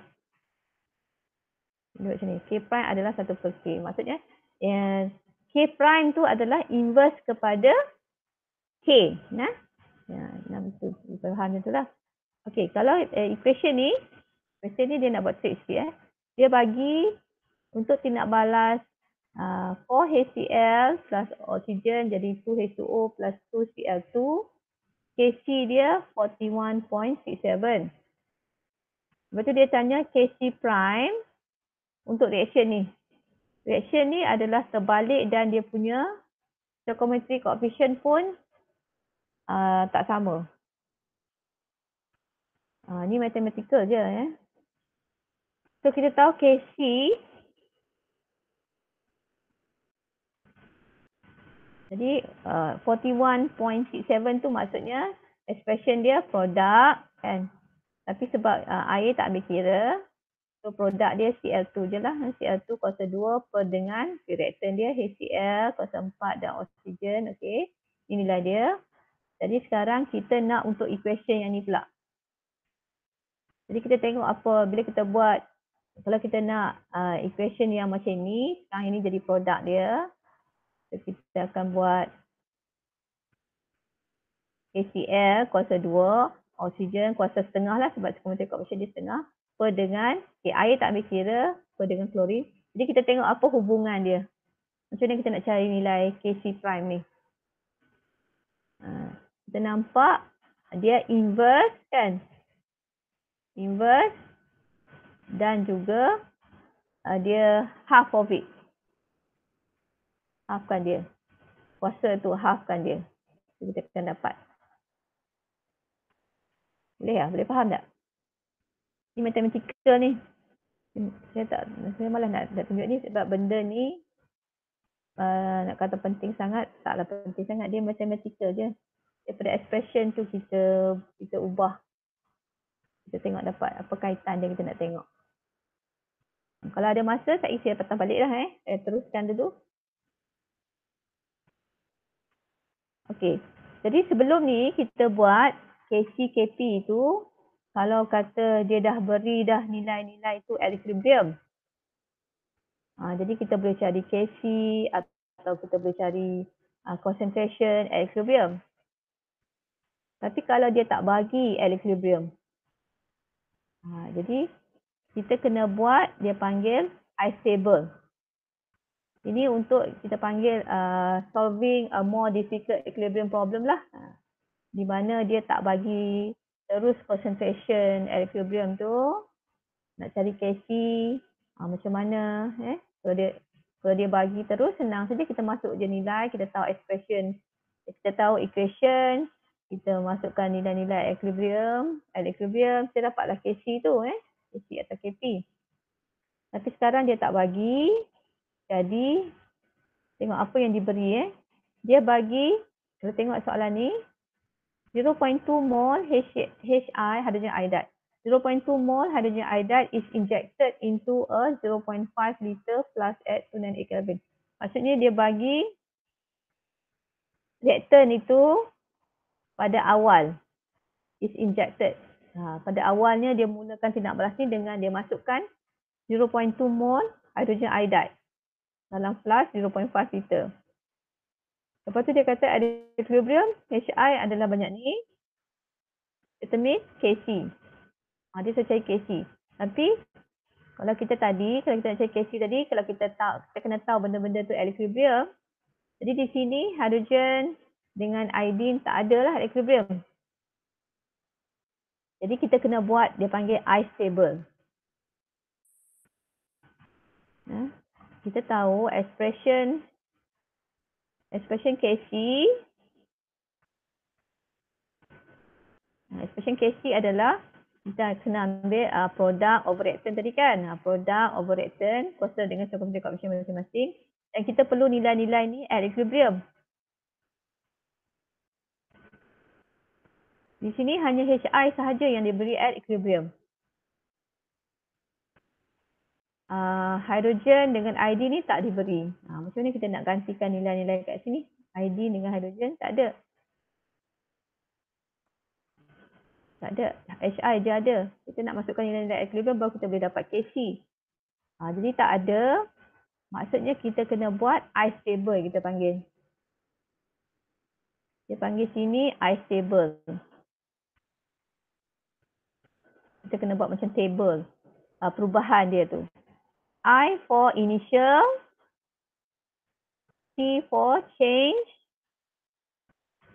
Macam ni. K prime adalah 1 per K. Maksudnya K prime tu adalah inverse kepada K. Nah? Ya, nak betul. Faham macam tu lah. Okey, kalau equation ni dia nak buat trick sikit. Dia bagi untuk tindak balas 4HCl plus oksigen jadi 2H2O plus 2Cl2. Kc dia 41.67. Lepas tu dia tanya Kc prime untuk reaction ni. Reaction ni adalah terbalik dan dia punya stoichiometric coefficient pun tak sama. Ni mathematical je So kita tahu Kc jadi 41.67 tu maksudnya expression dia produk kan. Tapi sebab air tak ambil kira, so produk dia Cl2 je lah. Cl2 kuasa 2 per dengan reaktan dia HCl kuasa 4 dan oksigen. Okey. Ini nilai dia. Jadi sekarang kita nak untuk equation yang ni pula. Jadi kita tengok apa bila kita buat, kalau kita nak equation yang macam ni, sekarang ini jadi produk dia. So, kita akan buat HCl kuasa 2, oksigen kuasa setengah lah sebab stoichiometric coefficient dia setengah per dengan air tak ambil kira per dengan klorin. Jadi kita tengok apa hubungan dia. Macam mana kita nak cari nilai Kc prime ni. Kita nampak dia inverse kan. Inverse dan juga dia half of it. Halfkan dia. Kuasa tu halfkan dia. So, kita akan dapat. Boleh tak? Boleh faham tak? Ni matematikal ni. Saya malah nak tunjuk ni sebab benda ni nak kata penting sangat, taklah penting sangat. Dia matematikal je. Daripada expression tu kita ubah. Kita tengok dapat apa kaitan dia kita nak tengok. Kalau ada masa, saya isi patah balik lah Saya teruskan dulu. Okey. Jadi sebelum ni kita buat Kc, Kp tu, kalau kata dia dah beri dah nilai-nilai tu at equilibrium. Jadi kita boleh cari Kc atau kita boleh cari concentration at equilibrium. Tapi kalau dia tak bagi at equilibrium. Jadi kita kena buat dia panggil I-stable. Ini untuk kita panggil solving a more difficult equilibrium problem lah. Di mana dia tak bagi terus concentration at equilibrium tu. Nak cari Kc macam mana. Kalau dia bagi terus senang saja kita masuk je nilai. Kita tahu expression. Kita tahu equation. Kita masukkan nilai-nilai equilibrium. At equilibrium kita dapatlah Kc tu. Kc atau Kp. Tapi sekarang dia tak bagi. Jadi, tengok apa yang diberi. Dia bagi, kalau tengok soalan ni, 0.2 mol HI, hydrogen iodide. 0.2 mol hydrogen iodide is injected into a 0.5 liter plus at 298 Kelvin. Maksudnya dia bagi reaktan itu pada awal. Is injected. Pada awalnya dia mulakan tindak balas ni dengan dia masukkan 0.2 mol hydrogen iodide. Dalam flask 0.5 liter. Lepas tu dia kata ada equilibrium, HI adalah banyak ni. Determine Kc. Dia saya cari Kc. Tapi kalau kita nak cari Kc tadi, kalau kita kena tahu benda-benda tu at equilibrium. Jadi di sini hydrogen dengan iodine tak ada lah at equilibrium. Jadi kita kena buat dia panggil I-stable. Kita tahu expression Kc. Expression Kc adalah kita kena ambil produk over reactant tadi kan. Produk over reactant kuasa dengan stoichiometric coefficient masing-masing. Dan kita perlu nilai-nilai ni at equilibrium. Di sini hanya HI sahaja yang diberi at equilibrium. Hydrogen dengan iodine ni tak diberi. Macam mana kita nak gantikan nilai-nilai kat sini? Iodine dengan hydrogen tak ada. Tak ada. HI je ada. Kita nak masukkan nilai-nilai equilibrium baru kita boleh dapat Kc. Jadi tak ada. Maksudnya kita kena buat I stable kita panggil. Dia panggil sini I stable. Kita kena buat macam table. Perubahan dia tu. I for initial. T for change.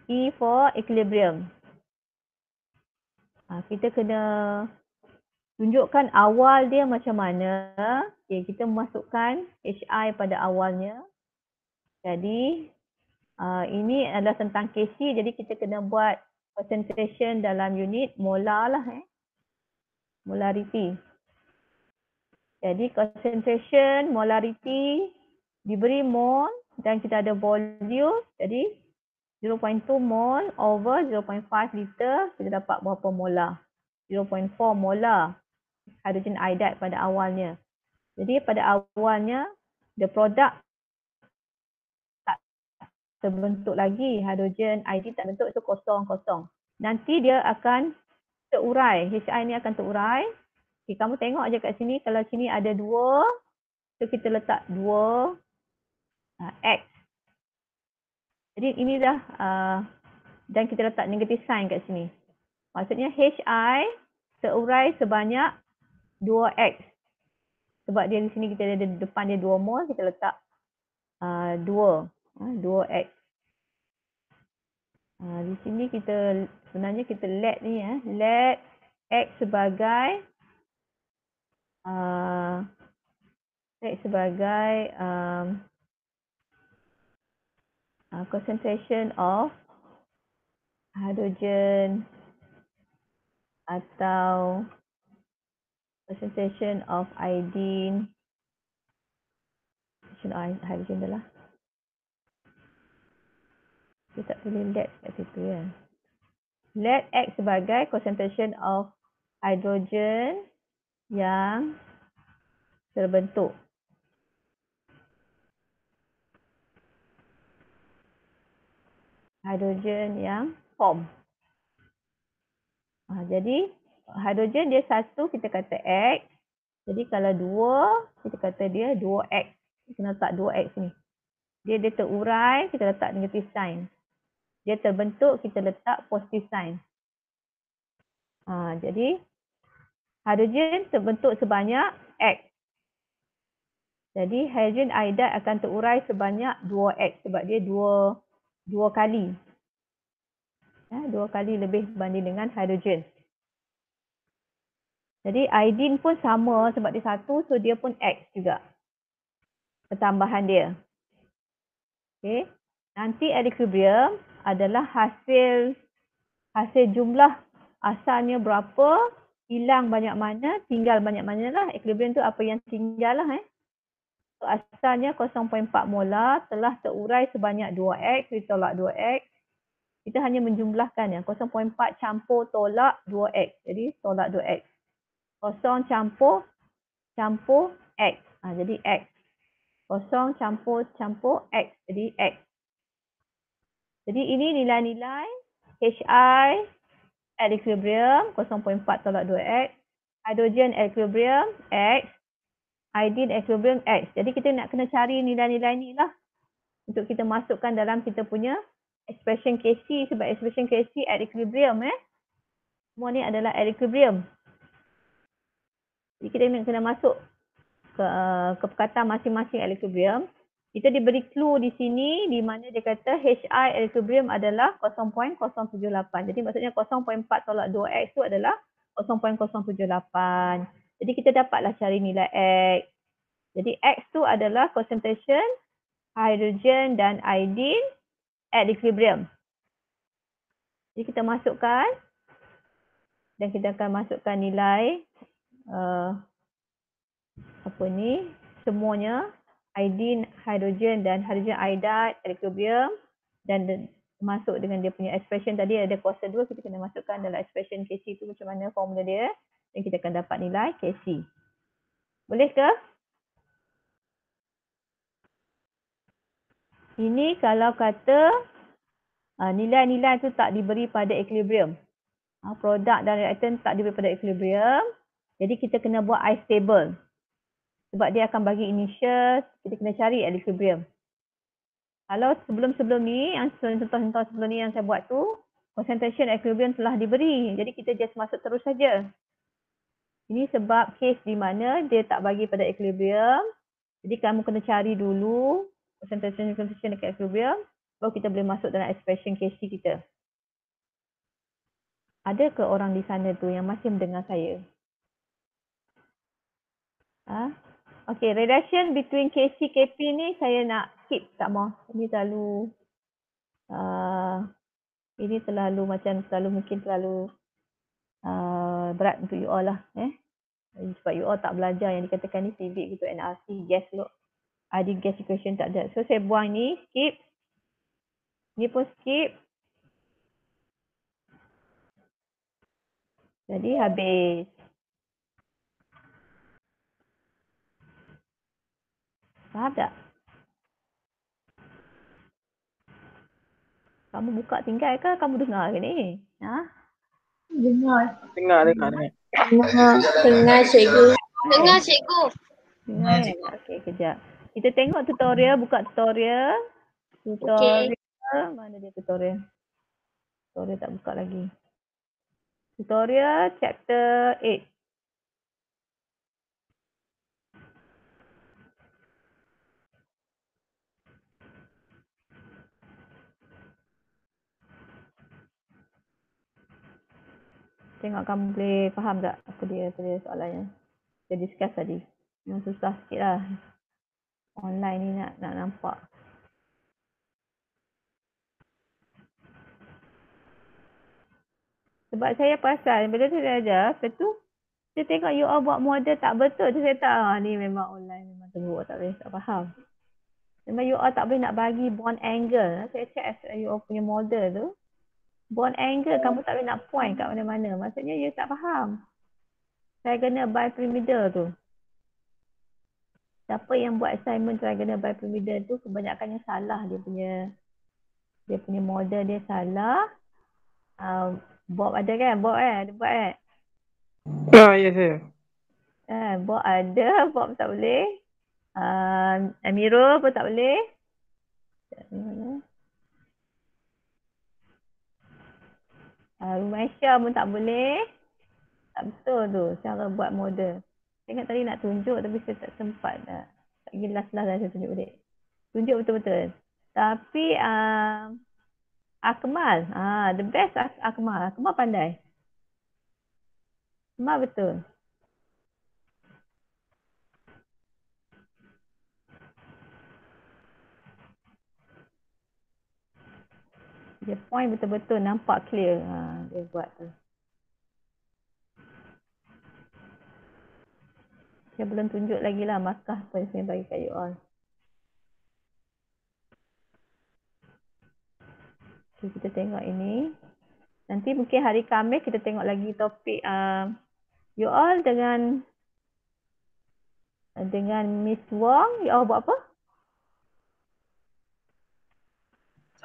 E for equilibrium. Kita kena tunjukkan awal dia macam mana. Okay, kita masukkan HI pada awalnya. Jadi ini adalah tentang Kc. Jadi kita kena buat concentration dalam unit molar lah. Molarity. Jadi concentration, molarity diberi mol dan kita ada volume. Jadi 0.2 mol over 0.5 liter, kita dapat berapa molar? 0.4 molar hydrogen iodide pada awalnya. Jadi pada awalnya, the product tak terbentuk lagi. Hydrogen iodide tak bentuk, itu kosong-kosong. Nanti dia akan terurai. HI ni akan terurai. Okay, kamu tengok je kat sini, kalau sini ada 2, so kita letak 2 X. Jadi inilah dan kita letak negative sign kat sini. Maksudnya HI terurai sebanyak 2X. Sebab dia di sini kita ada depan dia 2 mol, kita letak 2X. Di sini kita sebenarnya kita let ni let X sebagai concentration of hydrogen atau concentration of iodine. Hydrogen dah lah. Kita tak boleh let kat situ ya. Let X sebagai concentration of hydrogen yang terbentuk. Hydrogen yang form. Jadi hydrogen dia 1 kita kata X. Jadi kalau 2 kita kata dia 2X. Kita kena letak 2X ni. Dia terurai, kita letak negative sign. Dia terbentuk, kita letak positive sign. Jadi hydrogen terbentuk sebanyak X. Jadi hydrogen iodide akan terurai sebanyak 2X sebab dia 2 kali. 2 kali lebih berbanding dengan hydrogen. Jadi iodine pun sama sebab dia 1, so dia pun X juga. Pertambahan dia. Okay. Nanti at equilibrium adalah hasil jumlah asalnya berapa, hilang banyak mana, tinggal banyak mana lah. Equilibrium tu apa yang tinggal lah. So asalnya 0.4 molar telah terurai sebanyak 2X, kita tolak 2X. Kita hanya menjumlahkan 0.4 campur tolak 2X. Jadi tolak 2X. 0 campur X. Jadi X. 0 campur X. Jadi X. Jadi ini nilai-nilai HI at equilibrium 0.4 tolak 2X. Hydrogen at equilibrium X. Iodine at equilibrium X. Jadi kita nak kena cari nilai-nilai ni lah. Untuk kita masukkan dalam kita punya expression Kc. Sebab expression Kc at equilibrium. Semua ni adalah at equilibrium. Jadi kita kena masuk ke perkataan masing-masing at equilibrium. Kita diberi clue di sini di mana dia kata HI at equilibrium adalah 0.078. Jadi maksudnya 0.4 tolak 2X tu adalah 0.078. Jadi kita dapatlah cari nilai X. Jadi X tu adalah concentration hydrogen dan iodine at equilibrium. Jadi kita masukkan dan kita akan masukkan nilai semuanya iodine, hydrogen dan hydrogen iodide at equilibrium dan masuk dengan dia punya expression tadi ada kuasa 2, kita kena masukkan dalam expression Kc tu macam mana formula dia dan kita akan dapat nilai Kc. Boleh ke? Ini kalau kata nilai-nilai tu tak diberi pada equilibrium. Produk dan reaktan tak diberi pada equilibrium. Jadi kita kena buat ice table. Sebab dia akan bagi initial, kita kena cari at equilibrium. Kalau sebelum-sebelum ni, yang contoh-contoh sebelum ni yang saya buat tu, concentration equilibrium telah diberi. Jadi kita just masuk terus saja. Ini sebab case di mana dia tak bagi pada equilibrium. Jadi kamu kena cari dulu concentration dekat equilibrium, baru kita boleh masuk dalam expression KC kita. Ada ke orang di sana tu yang masih mendengar saya? Okay, relation between KC, KP ni saya nak skip, tak mau. Ini terlalu mungkin terlalu berat untuk you all lah. Sebab you all tak belajar yang dikatakan ni civic gitu, NRC, gas law, ID gas equation tak ada. So saya buang ni, skip. Ni pun skip. Jadi habis. Faham tak? Kamu buka tinggal ke kamu dengar ke ni? Dengar. Dengar. Dengar cikgu. Dengar cikgu. Dengar kan? Okey, kejap. Kita tengok tutorial, buka tutorial. Mana dia tutorial? Tutorial tak buka lagi. Tutorial chapter 8. Tengok kamu boleh faham tak apa dia soalannya. Kita discuss tadi. Yang susah sikit lah. Online ni nak nampak. Sebab saya perasan bila saya ajar, lepas tu saya tengok you all buat model tak betul. Tu saya tak, ni memang online memang teruk, tak boleh, tak faham. Memang you all tak boleh nak bagi bond angle. Saya check you all punya model tu. Bond angle kamu tak boleh nak point kat mana-mana. Maksudnya you tak faham. Trigonal bipyramidal tu. Siapa yang buat assignment trigonal bipyramidal tu kebanyakannya salah dia punya model dia salah. Bob ada kan? Bob ada buat kan? Ya saya. Bob ada, Bob tak boleh. Amiro pun tak boleh. Rumaisha pun tak boleh. Tak betul tu cara buat model. Saya ingat tadi nak tunjuk tapi saya tak sempat dah. Tak last saya tunjuk balik. Tunjuk betul-betul. Tapi Akmal. The best Akmal. Akmal pandai. Akmal betul. Dia point betul-betul nampak clear. Dia buat tu. Saya belum tunjuk lagi lah markah apa yang saya bagi kat you all. Okay, kita tengok ini. Nanti mungkin hari Khamis kita tengok lagi topik you all dengan Miss Wong. You all buat apa?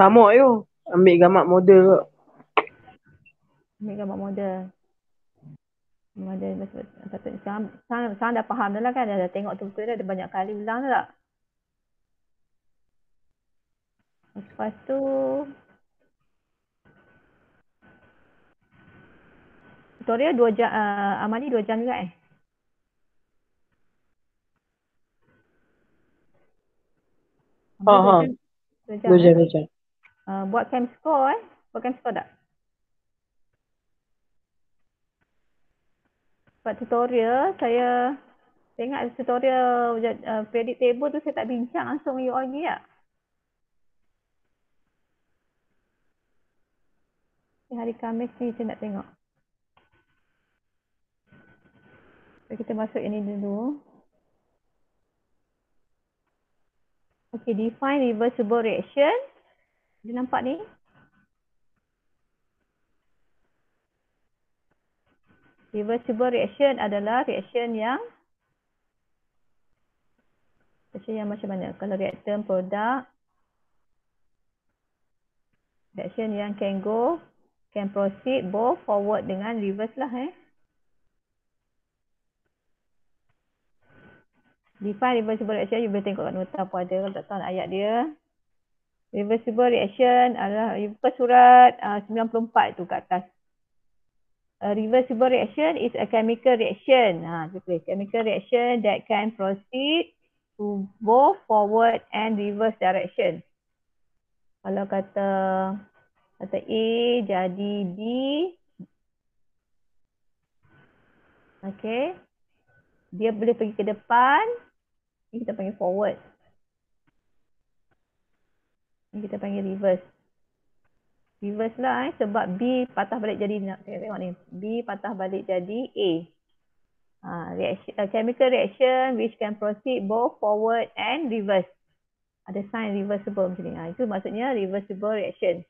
Sama you. Ambil gambar model ke. Ambil gambar model. Sekarang dah faham dah lah kan? Dah tengok betul-betul dah. Ada banyak kali ulang dah tak? Lepas tu tutorial 2 jam, Amali 2 jam juga 2 jam. Buat cam score Buat cam score tak? Sebab tutorial saya ingat tutorial predict table tu saya tak bincang langsung you all lagi tak? Hari Khamis ni saya nak tengok. So, kita masuk ini dulu. Okay, define reversible reaction. Dia nampak ni? Reversible reaction adalah reaction yang macam mana? Kalau reaktan produk, reaction yang can go can proceed both forward dengan reverse lah Define reversible reaction, you boleh tengok kat nota apa ada kalau tak tahu ayat dia. Reversible reaction adalah buka surat 94 tu kat atas. A reversible reaction is a chemical reaction. Chemical reaction that can proceed to both forward and reverse direction. Kalau kata A jadi B. Okay. Dia boleh pergi ke depan. Ini kita panggil forward. Ini kita panggil reverse. Reverse lah sebab B patah balik jadi, tengok ni. B patah balik jadi A. Chemical reaction which can proceed both forward and reverse. Ada sign reversible macam ni. Itu maksudnya reversible reaction.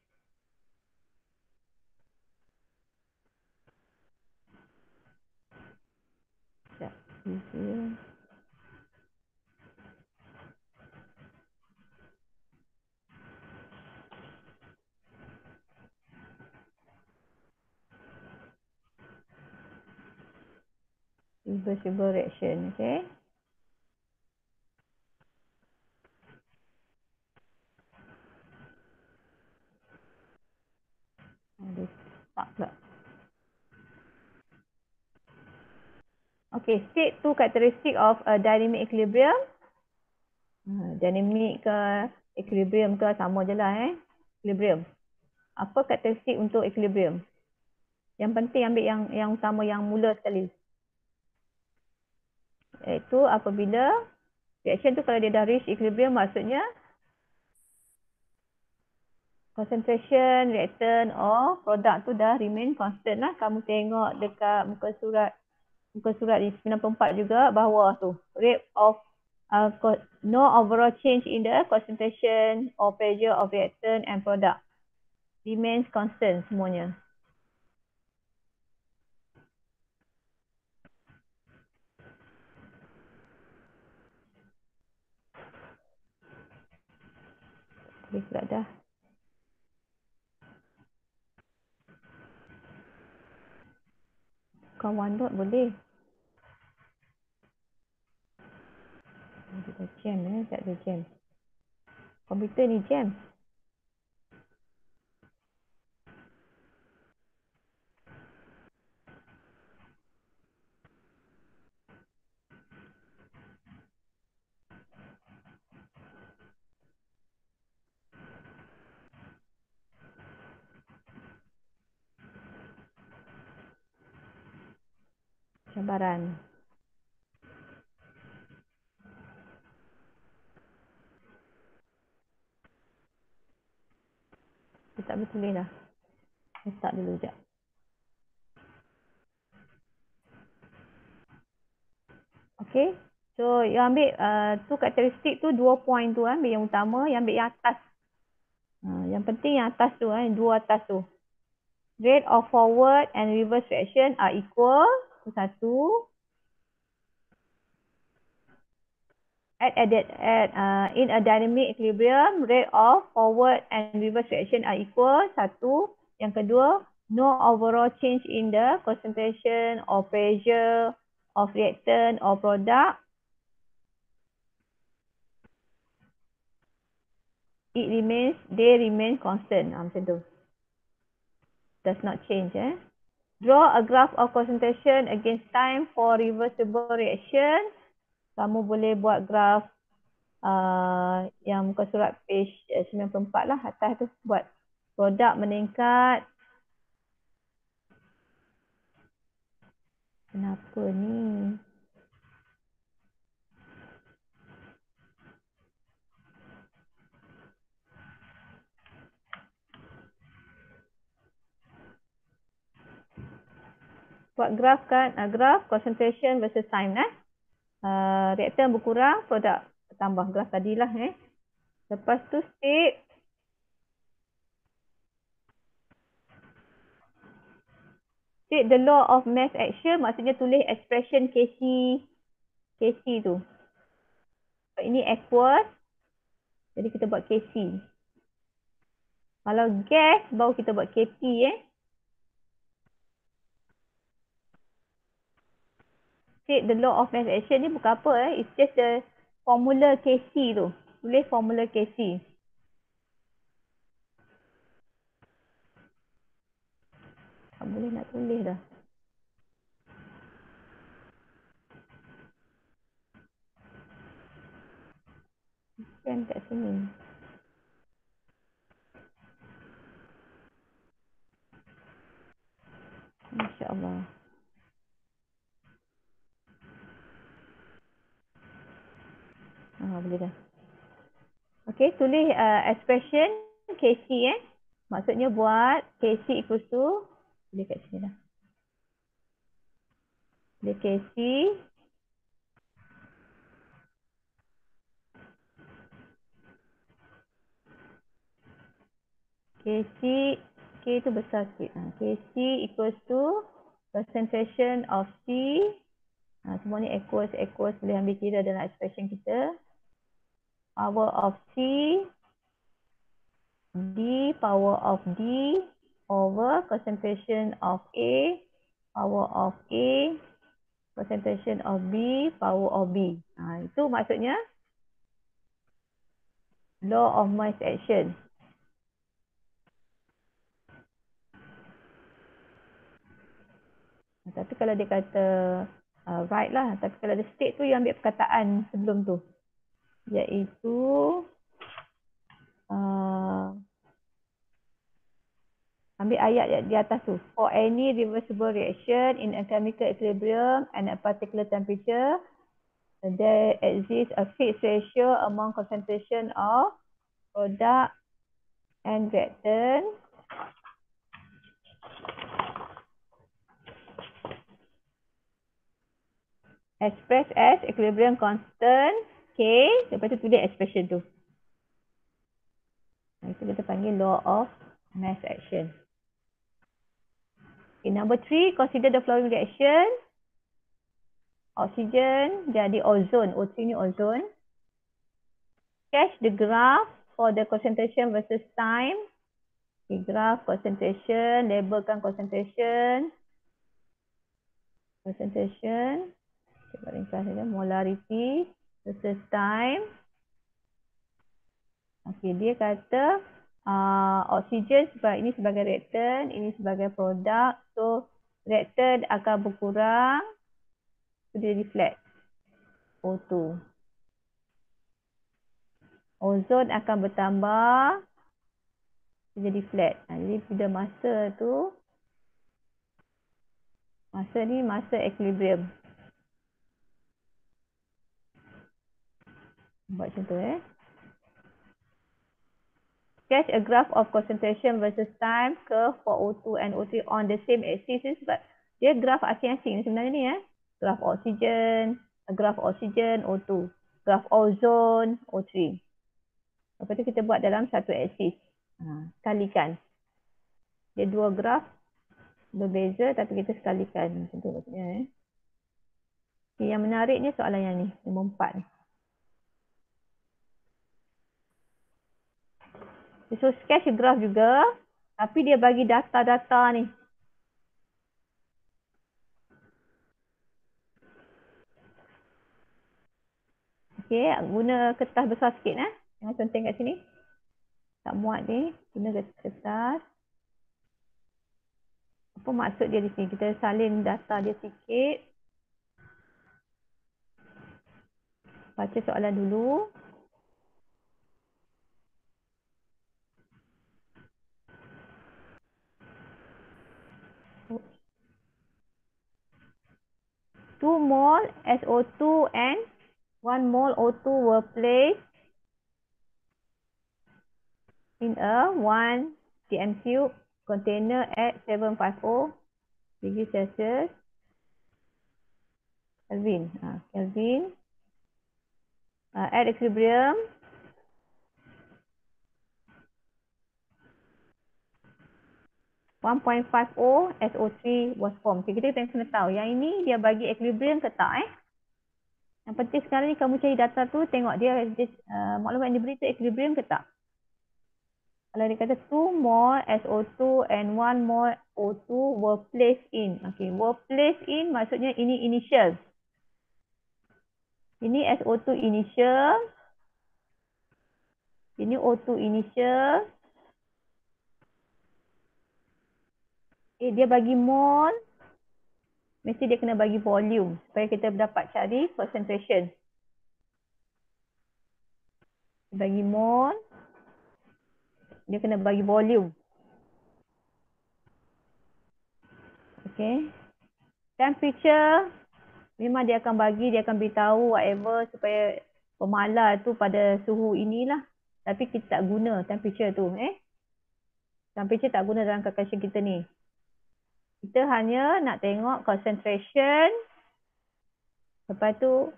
Sekejap. Reversible reaction, okay. Ada stuck pula. Okay, state two characteristic of a dynamic equilibrium. Dynamic ke equilibrium ke sama je lah Equilibrium. Apa karakteristik untuk equilibrium? Yang penting ambil yang utama, yang mula sekali. Iaitu apabila reaction tu kalau dia dah reach equilibrium, maksudnya concentration, reactant or product tu dah remain constant lah. Kamu tengok dekat muka surat ni 94 juga bawah tu. Rate of no overall change in the concentration or pressure of reactant and product remains constant semuanya. Boleh pula dah. Bukan OneNote boleh. Kita jam tak ada jam. Komputer ni jam. Cabaran. Dia tak boleh tulis dah. Letak dulu sekejap. Okay. So, yang ambil tu karakteristik tu 2 point tu ambil yang utama, yang ambil yang atas. Yang penting yang atas tu dua atas tu. Rate of forward and reverse reaction are equal. Itu satu. In a dynamic equilibrium, rate of forward and reverse reaction are equal. Satu. Yang kedua, no overall change in the concentration or pressure of reactant or product. They remain constant. Macam tu. Does not change. Draw a graph of concentration against time for reversible reaction. Kamu boleh buat graf yang muka surat page 94 lah. Atas tu buat produk meningkat. Kenapa ni? Buat graf kan, graf concentration versus time reaktan berkurang, produk tambah, graf tadilah Lepas tu state the law of mass action, maksudnya tulis expression Kc tu. Ini aqueous, jadi kita buat Kc. Kalau gas baru kita buat Kp state the law of mass action ni bukan apa It's just the formula Kc tu. Tulis formula Kc. Tak boleh nak tulis dah. Kan kat sini. Masya Allah. Boleh dah. Okey, tulis expression Kc Maksudnya buat Kc equals to, boleh kat sini dah. Boleh Kc Kc K tu besar sikit. Kc equals to concentration of C. Semua ni equals boleh ambil kira dalam expression kita. Power of C D power of D over concentration of A power of A concentration of B power of B. Itu maksudnya law of mass action. Tapi kalau dia kata right lah. Tapi kalau dia state tu, you ambil perkataan sebelum tu. Iaitu ambil ayat di atas tu. For any reversible reaction in a chemical equilibrium and a particular temperature, there exists a fixed ratio among concentration of product and reactant expressed as equilibrium constant K. Lepas tu tulis expression tu. Itu kita panggil law of mass action. Okay, number 3, consider the following reaction. Oxygen jadi ozone. O3 ni ozone. Sketch the graph for the concentration versus time. Okay, graph concentration, labelkan concentration. Concentration. Coba ringkas saja. Molarity versus time. Okey, dia kata oksigen ini sebagai reaktan, ini sebagai produk. So, reaktan akan berkurang. So, dia jadi flat. O2. Ozon akan bertambah. Dia jadi flat. Jadi, pada masa tu, masa ni masa equilibrium. Buat contoh Sketch a graph of concentration versus time curve for O2 and O3 on the same axis. Sebab dia graph asing-asing sebenarnya ni Graph oxygen, graph oxygen O2, graph ozone O3. Lepas tu kita buat dalam satu axis. Sekalikan. Dia dua graph berbeza tapi kita sekalikan. Macam tu maksudnya Okay, yang menariknya soalan yang ni, nombor 4 ni. So, sketch graph juga. Tapi dia bagi data-data ni. Okay, guna kertas besar sikit. Jangan conteng kat sini. Tak muat ni. Guna kertas. Apa maksud dia di sini? Kita salin data dia sikit. Baca soalan dulu. Two mole SO2 and 1 mole O2 were placed in a 1 cm3 container at 750 degree Celsius. Kelvin. Kelvin. At equilibrium. .50 SO3 was formed. Okay, kita kena tahu. Yang ini dia bagi equilibrium ke tak Yang penting sekarang ni kamu cari data tu, tengok dia maklumat yang diberi tu equilibrium ke tak. Kalau dia kata 2 mole SO2 and 1 mole O2 were placed in. Okay, were placed in maksudnya ini initial. Ini SO2 initial. Ini O2 initial. Dia bagi mol. Mesti dia kena bagi volume supaya kita dapat cari concentration. Bagi mol. Dia kena bagi volume. Okay. Temperature. Memang dia akan bagi, dia akan beritahu whatever supaya pemalar tu pada suhu inilah. Tapi kita tak guna temperature tu. Temperature tak guna dalam calculation kita ni. Kita hanya nak tengok concentration. Lepas tu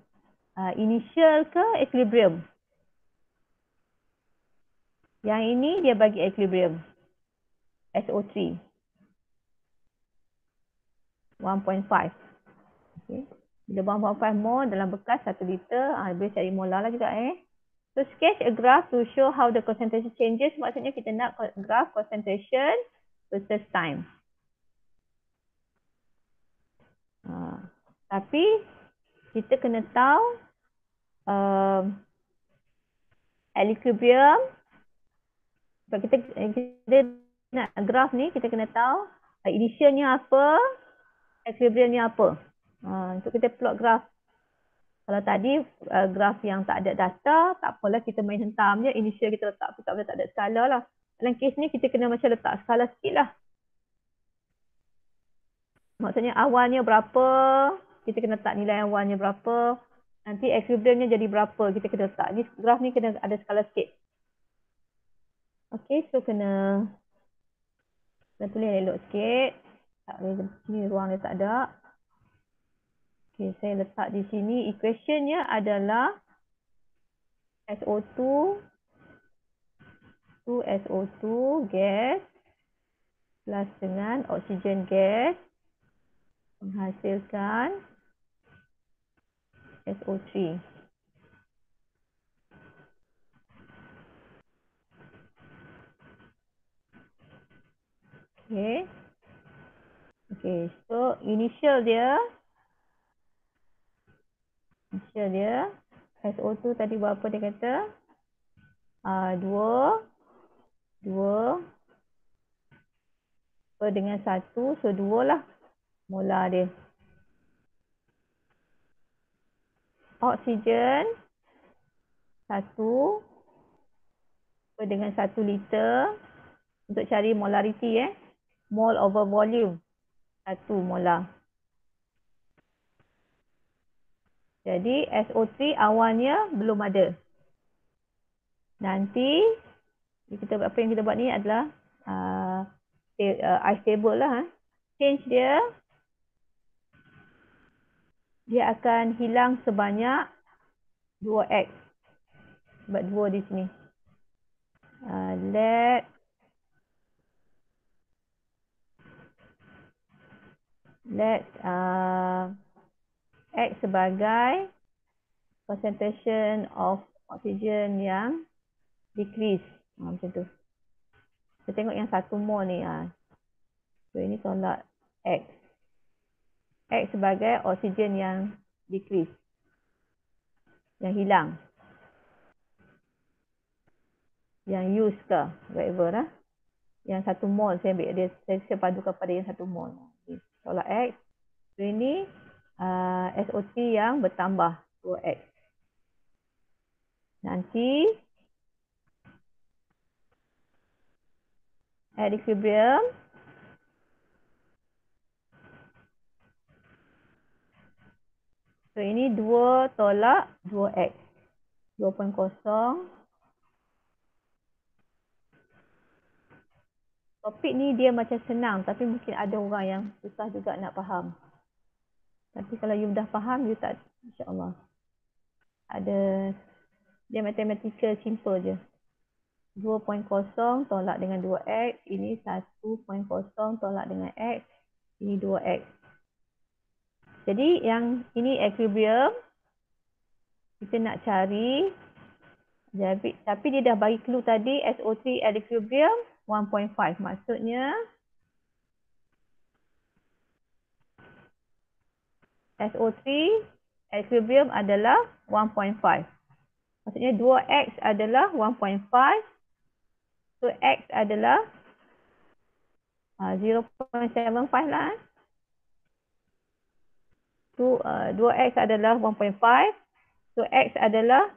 initial ke equilibrium. Yang ini dia bagi equilibrium. SO3. 1.5. Okay. Bila 1.5 mol dalam bekas 1 liter, boleh cari molar lah juga. So sketch a graph to show how the concentration changes. Maksudnya kita nak graph concentration versus time. Tapi kita kena tahu equilibrium. Sebab kita nak graph ni, kita kena tahu initialnya apa, equilibriumnya apa. Untuk kita plot graph. Kalau tadi graph yang tak ada data, tak apalah kita main hentam je. Initial kita letak, tak ada skala lah. Dalam kes ni kita kena macam letak skala sikit lah. Maksudnya awalnya berapa, kita kena letak nilai awalnya berapa. Nanti equilibriumnya jadi berapa, kita kena letak. Ni graph ni kena ada skala sikit. Okay, so kena tulis elok sikit. Tak boleh, sini ruang dia tak ada. Okay, saya letak di sini. Equationnya adalah SO2 2SO2 gas plus dengan oksigen gas menghasilkan SO3. Okay. Okay, so initial dia SO2 tadi berapa dia kata? 2 dengan 1, so 2 lah molar dia. Oksigen 1 dengan 1 liter untuk cari molarity mole over volume 1 molar. Jadi SO3 awalnya belum ada. Nanti apa yang kita buat ni adalah ice table lah. Change dia akan hilang sebanyak 2x. Sebab 2 di sini. Let X sebagai concentration of oxygen yang decrease. Macam tu. Kita tengok yang 1 mol ni. So ini tolak X. X sebagai oksigen yang decrease. Yang hilang. Yang use ke, whatever lah. Yang 1 mol saya ambil dia, saya padukan pada yang 1 mol. Tolak X. So ini SO3 yang bertambah 2X. Nanti at equilibrium so ini 2 tolak 2X. 2.0. Topik ni dia macam senang tapi mungkin ada orang yang susah juga nak faham. Tapi kalau you dah faham, you tak, insyaAllah. Ada, dia matematikal simple je. 2.0 tolak dengan 2X. Ini 1.0 tolak dengan X. Ini 2X. Jadi yang ini equilibrium. Kita nak cari. Tapi dia dah bagi clue tadi. SO3 at equilibrium 1.5. Maksudnya SO3 equilibrium adalah 1.5. Maksudnya 2x adalah 1.5. So x adalah 0.75 lah. 2x adalah 1.5. So x adalah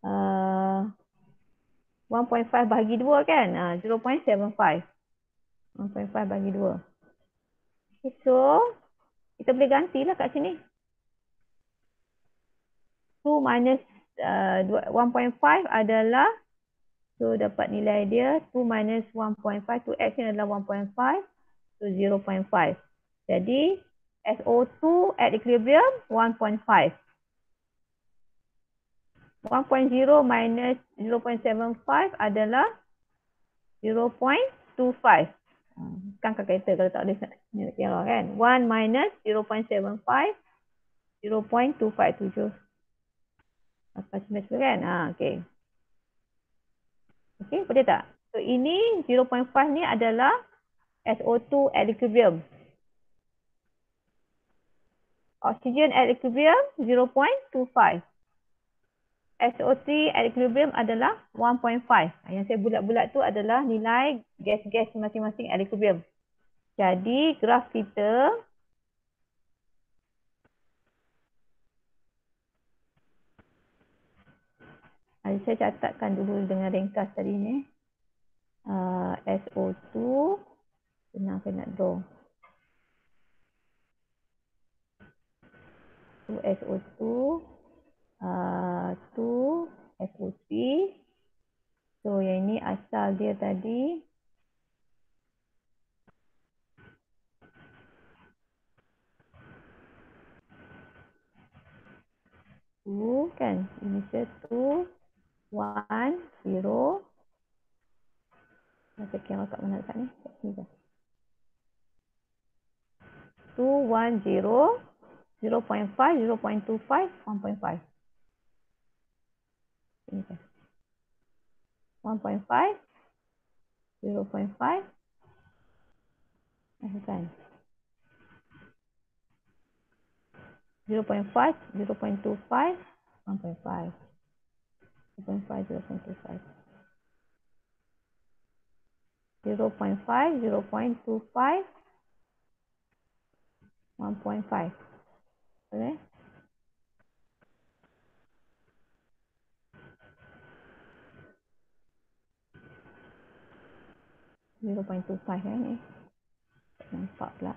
1.5 bahagi 2 kan? 0.75. 1.5 bahagi 2. Okay, so kita boleh gantilah kat sini. 2 minus 1.5 adalah, so dapat nilai dia 2 minus 1.5, 2x ni adalah 1.5, so 0.5. Jadi SO2 at equilibrium 1.5. 1.0 minus 0.75 adalah 0.25. Kan kalkulator kalau tak boleh nak kira kan. 1 minus 0.75, 0.257. Apa semester kan? Okey. Okey, boleh tak? So ini 0.5 ni adalah SO2 at equilibrium. Oxygen at equilibrium 0.25. SO3 at equilibrium adalah 1.5. Yang saya bulat-bulat tu adalah nilai gas-gas masing-masing at equilibrium. Jadi graf kita saya catatkan dulu dengan ringkas tadi ni. SO2 senang saya nak draw. So SO2 2 SO3. So yang ini asal dia tadi. Kan? Ini 2 1 0. Saya kira kat mana kat ni? Kat sini je. 2 1 0 0.5 0.25 1.5. Ini je. 1.5 0.5 kan? 0.5 0.25 1.5. 0.5 0.25. 0.5 0.25 1.5. Boleh? Zero point two five ni. Nampak pula.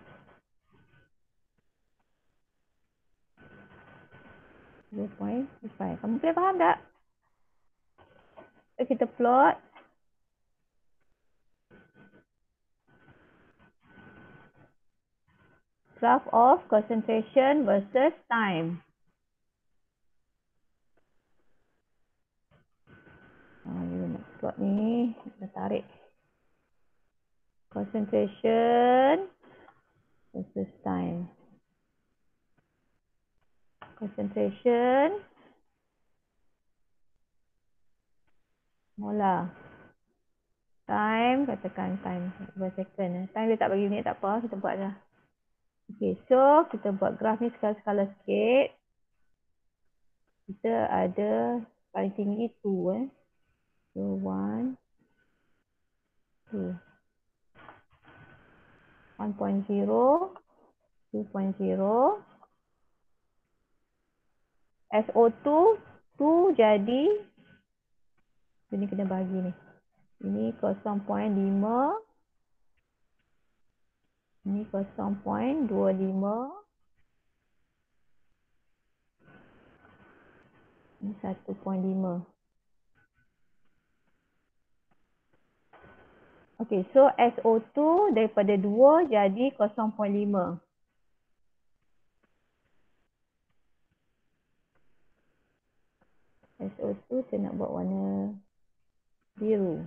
0.25. Kamu boleh faham tak? So, kita plot. Graph of concentration versus time. You nak plot ni. Kita tarik. Concentration versus time. Concentration. Mula. Time, katakan time per second. Time dia tak bagi unit, tak apa. Kita buat dah. Okay, so kita buat graf ni skala-skala sikit. Kita ada paling tinggi 2 So 1 2 1.0 2.0 SO2 2 jadi ini kena bagi ni. Ini 0.5 ini 0.25 ini 1.5. Okey, so SO2 daripada 2 jadi 0.5. SO2 saya nak buat warna biru.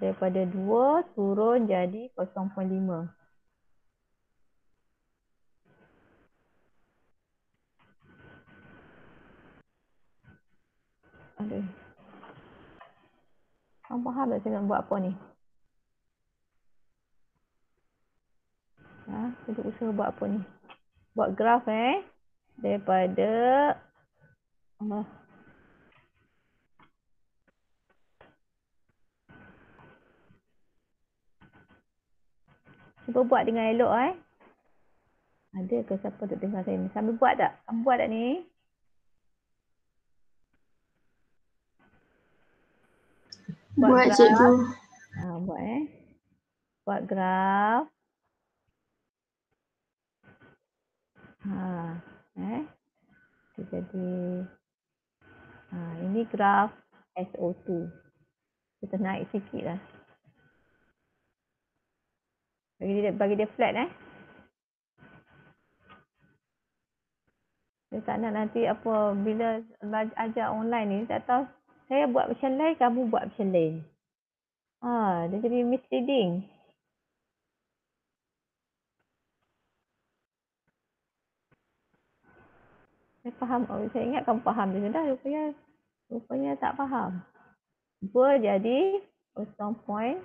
Daripada 2 turun jadi 0.5. Aduh. Kamu faham tak saya nak buat apa ni? Saya usaha buat apa ni? Buat graf daripada cuba buat dengan elok Ada ke siapa tu dengar saya ni? Sambil buat tak? Kamu buat tak ni? Buat graf. cikgu. Buat Buat graf. Dia jadi ini graf SO2. Kita naik sikit lah. Bagi dia flat Dia tak nak nanti apa bila ajar online ni tak tahu saya buat macam lain, kamu buat macam lain. Dia jadi misleading. Saya faham. Saya ingat kamu faham je dah. Rupanya tak faham. 2 jadi 0.5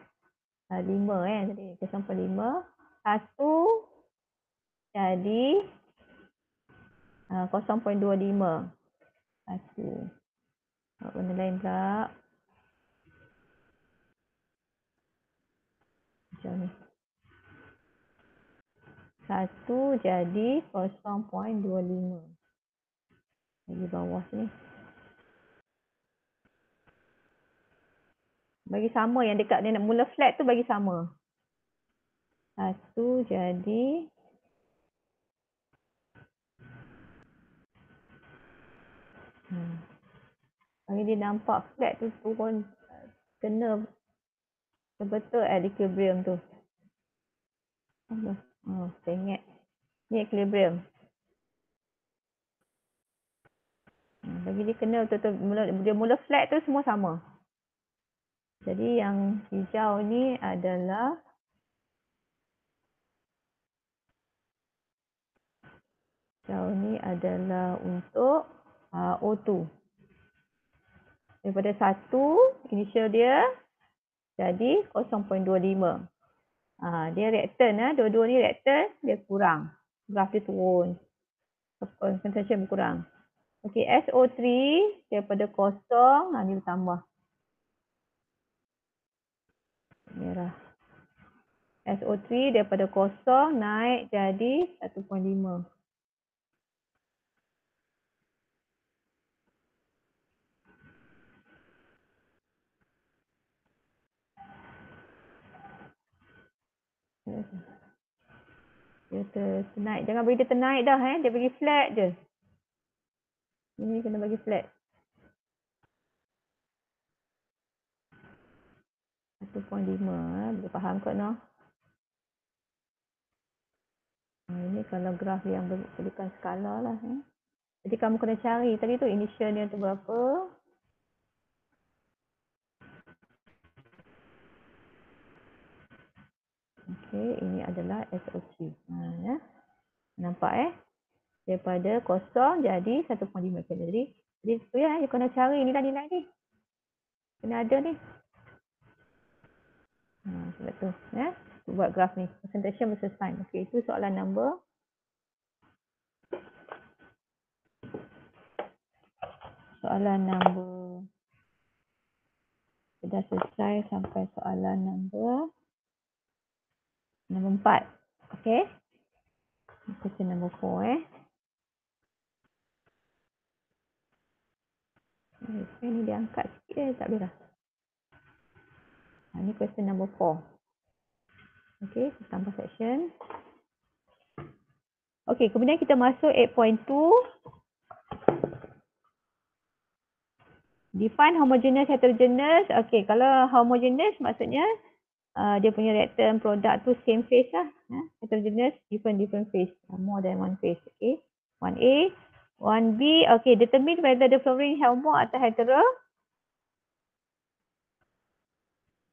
tadi. 0.5. 1 jadi 0.25. 1. Benda lain pula. Macam ni. 1 jadi 0.25. Di bawah sini. Bagi sama yang dekat dia nak mula flat tu bagi sama. 1 jadi bagi dia nampak flat tu turun kena betul equilibrium tu. Saya ingat. Ni equilibrium. Bagi dia kena betul-betul dia mula flat tu semua sama. Jadi yang hijau ni adalah untuk O2. Daripada 1 initial dia jadi 0.25. Dia reaktan dua-dua ni reaktan dia kurang. Graf dia turun. Concentration berkurang. Okey, SO3 daripada kosong ni bertambah. Merah. SO3 daripada kosong naik jadi 1.5. Dia ternaik. Jangan bagi dia ternaik dah. Dia bagi flat je. Ini kena bagi flat. 1.5. Boleh faham kot no? Ini kalau graf yang berikan skala lah. Jadi kamu kena cari. Tadi tu initialnya tu berapa. Okey, ini adalah SO3. Nampak daripada kosong jadi 1.5 kalori. Jadi tu you kena cari nilai-nilai ni. Kena ada ni. Sebab tu buat graf ni. Concentration versus time. Okey, itu soalan number. Sudah selesai sampai soalan number 4. Okey. Question number 4 Ini dia angkat sikit tak boleh dah. Ini question number 4. Okey, tambah section. Okey, kemudian kita masuk 8.2. Define homogeneous, heterogeneous. Okey, kalau homogeneous maksudnya dia punya reactant product tu same phase lah. Heterogeneous, different phase. More than one phase. Okey. 1A. 1B. Okey, determine whether the fluorine homo atau hetero.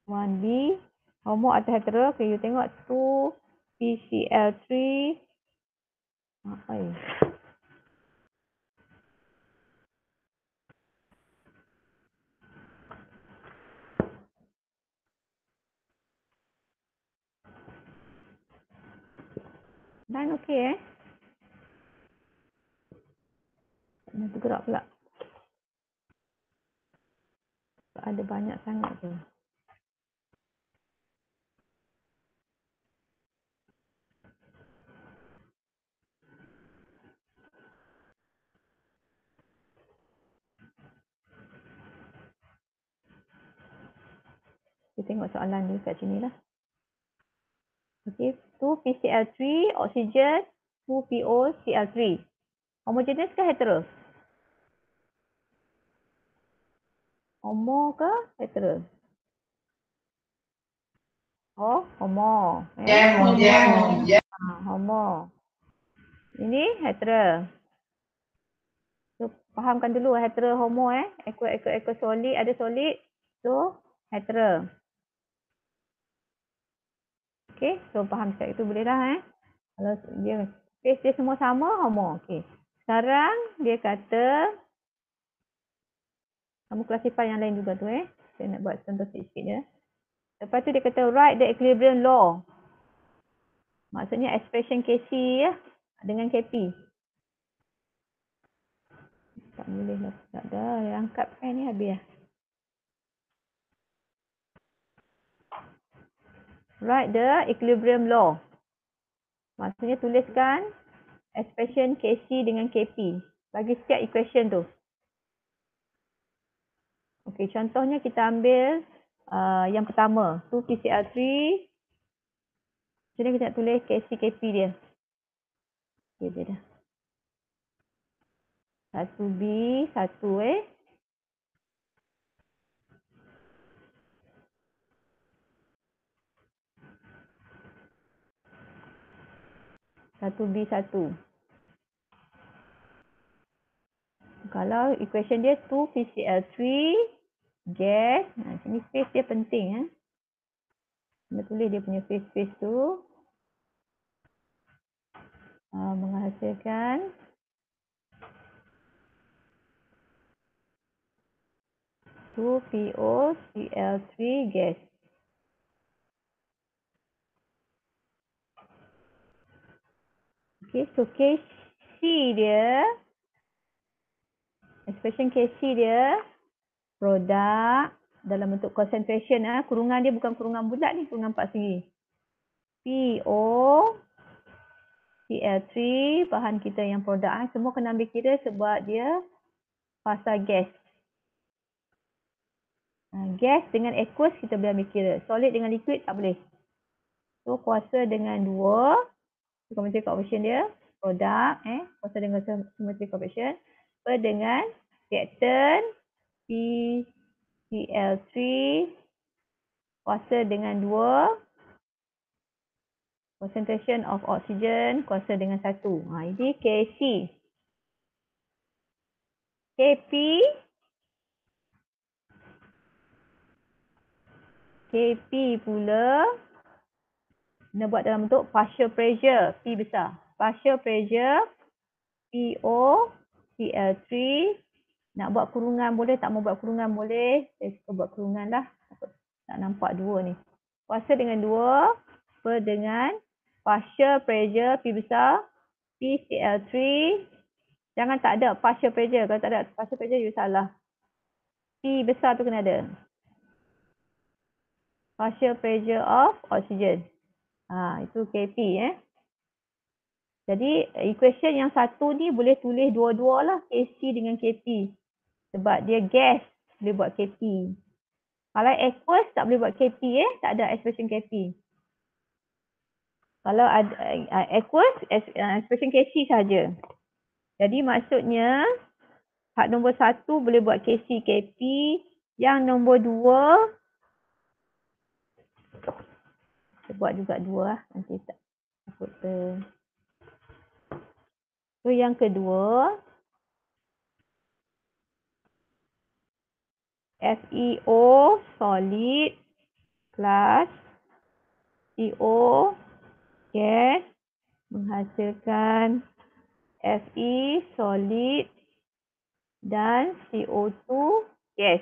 1B. Homo atau hetero. Okey, you tengok 2PCl3. Apa ni? Dan okey Nak tergerak pula. Ada banyak sangat tu. Kita tengok soalan ni kat sini lah. Okay, 2PCl3, oksigen, 2POCl3. Homogeneous ke hetero? Homo ke hetero? Oh, homo. Homo. Ini hetero. So, fahamkan dulu hetero homo Eko solid, ada solid. So, hetero. Okay, so faham cakap itu boleh dah Kalau dia space dia semua sama, homo. Okay. Sekarang dia kata kamu classify yang lain juga tu Saya nak buat contoh sikit je. Lepas tu dia kata write the equilibrium law. Maksudnya expression Kc dengan Kp. Tak boleh lah. Tak dah. Yang angkat pen ni habis lah. Write the equilibrium law. Maksudnya tuliskan expression Kc dengan Kp. Bagi setiap equation tu. Okey, contohnya kita ambil yang pertama. 2PCl3. Jadi kita nak tulis Kc, Kp dia. Okey, dia dah. 1B, 1 1B1. Kalau equation dia 2PCl3 gas. Sini space dia penting Kita tulis dia punya space tu. Menghasilkan 2POCl3 gas. Okay, so Kc dia, expression Kc dia, produk dalam bentuk concentration kurungan dia bukan kurungan bulat ni, kurungan empat segi. PO Cl3, bahan kita yang produk semua kena ambil kira sebab dia fasa gas. Gas dengan aqueous kita boleh ambil kira. Solid dengan liquid tak boleh. So kuasa dengan 2 symmetric coefficient dia, produk kuasa dengan symmetric coefficient per dengan reactant PCl3 kuasa dengan 2 concentration of oxygen kuasa dengan 1. Ini Kc. Kp pula nak buat dalam bentuk partial pressure P besar. Partial pressure PO Cl3. Nak buat kurungan boleh, tak mau buat kurungan boleh. Saya suka buat kurungan lah. Tak nampak 2 ni. Kuasa dengan 2 per dengan partial pressure P besar PCl3. Jangan tak ada partial pressure. Kalau tak ada partial pressure, you salah. P besar tu kena ada. Partial pressure of oxygen. Itu Kp Jadi equation yang satu ni boleh tulis dua-dua lah. Kc dengan Kp. Sebab dia gas. Boleh buat Kp. Kalau aqueous tak boleh buat Kp Tak ada expression Kp. Kalau ada aqueous, expression Kc saja. Jadi maksudnya hak nombor 1 boleh buat Kc Kp. Yang nombor 2 kita buat juga 2 nanti tak takut So yang kedua FeO solid plus CO gas menghasilkan Fe solid dan CO2 gas.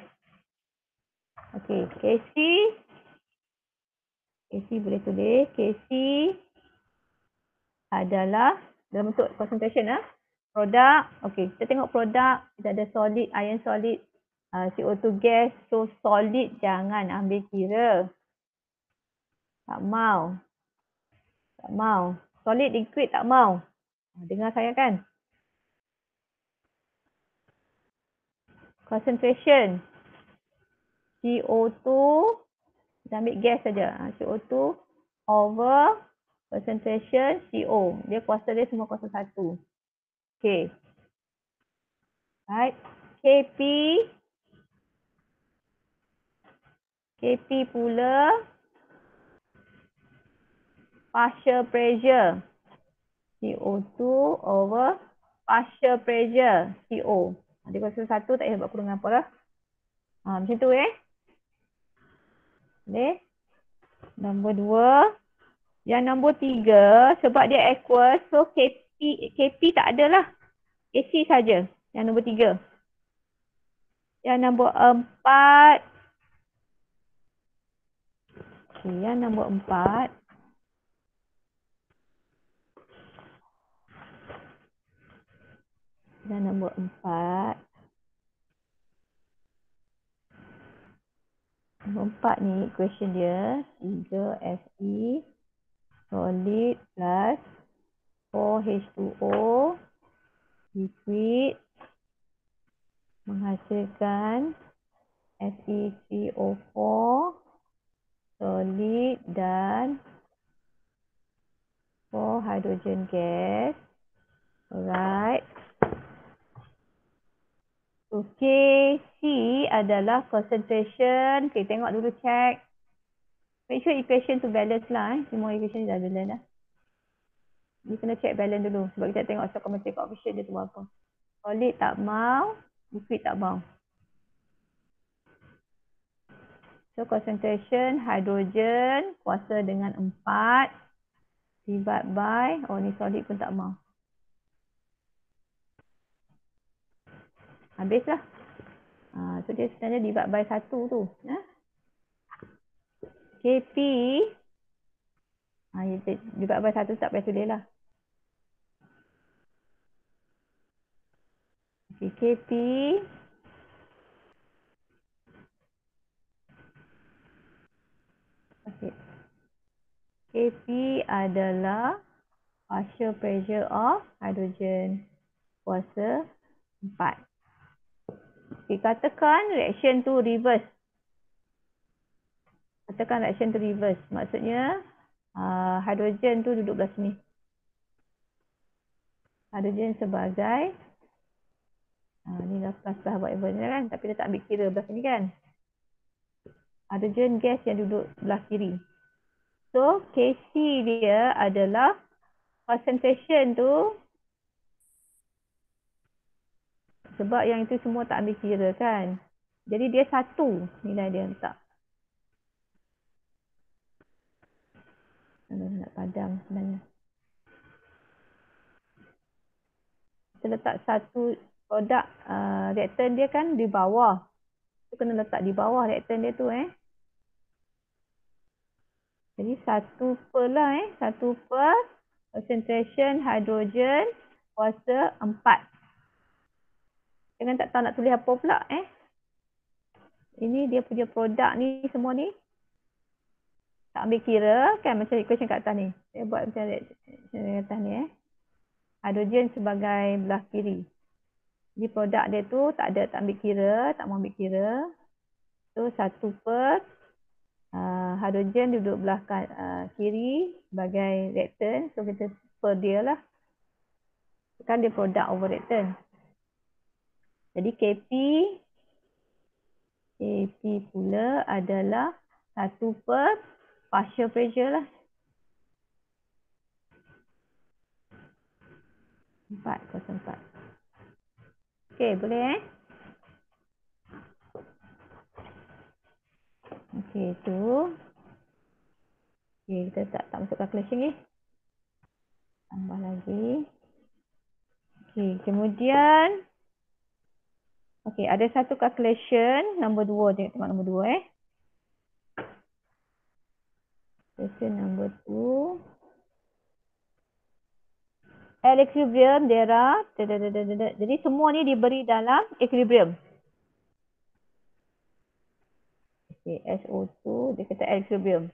Okey, Kc boleh tulis Kc adalah dalam bentuk concentration Produk. Okey, kita tengok produk. Kita ada solid, iron solid, CO2 gas. So solid jangan ambil kira. Tak mau. Tak mau. Solid liquid tak mau. Dengar saya kan? Concentration. CO2. Kita ambil gas saja. CO2 over concentration CO. Dia kuasa dia semua kuasa 1. Okey. Right. KP. KP pula partial pressure. CO2 over partial pressure CO. Dia kuasa 1 tak payah buat kurungan apa lah. Macam tu Boleh. Nombor 2. Yang nombor 3 sebab dia aqueous so KP tak ada lah. AC saja. Yang nombor 3. Yang nombor 4. Okay, yang nombor 4. Yang nombor 4. Nombor 4 ni equation dia 3 Fe solid plus 4H2O liquid menghasilkan Fe3O4 solid dan 4 hydrogen gas. Alright. So Kc adalah concentration. Okay, tengok dulu check. Make sure equation tu balance lah. Semua equation dah balance dah. Ni kena check balance dulu. Sebab kita tengok stoichiometric coefficient dia tu apa. Solid tak mau, liquid tak mau. So concentration hydrogen kuasa dengan 4 divide by, ni solid pun tak mau. Habislah. So dia sebenarnya divide by 1 tu. Kp divide by 1 tak payah tulis lah. Okay, Kp Kp adalah partial pressure of hydrogen kuasa 4. Okay, katakan reaction tu reverse. Katakan reaction tu reverse. Maksudnya hydrogen tu duduk belah sini. Hydrogen sebagai ni dah plus whatever ni kan. Tapi dia tak ambil kira belah sini kan. Hydrogen gas yang duduk belah kiri. So Kc dia adalah concentration tu. Sebab yang itu semua tak ambil kira kan. Jadi dia 1 nilai dia letak. Nak padam sebenarnya. Kita letak satu produk reaktan dia kan di bawah. Kita kena letak di bawah reaktan dia tu Jadi 1 per lah 1 per concentration hydrogen kuasa 4. Jangan tak tahu nak tulis apa pula Ini dia punya produk ni semua ni. Tak ambil kira kan macam equation kat atas ni. Saya buat macam reaction atas ni Hydrogen sebagai belah kiri. Jadi produk dia tu tak ambil kira, tak mau ambil kira. So 1 per hydrogen duduk belah kiri sebagai reaktan. So kita per dia lah. Kan dia produk over reaktan. Jadi Kp pula adalah 1 per partial pressure lah. 404. Okey, boleh Okey, tu. Okey, kita tak masuk calculation ni. Tambah lagi. Okey, kemudian okey, ada satu calculation nombor 2 je. Tengok nombor 2 Question number 2. At equilibrium, there are... Jadi semua ni diberi dalam equilibrium. Okay, SO2, dia kata at equilibrium.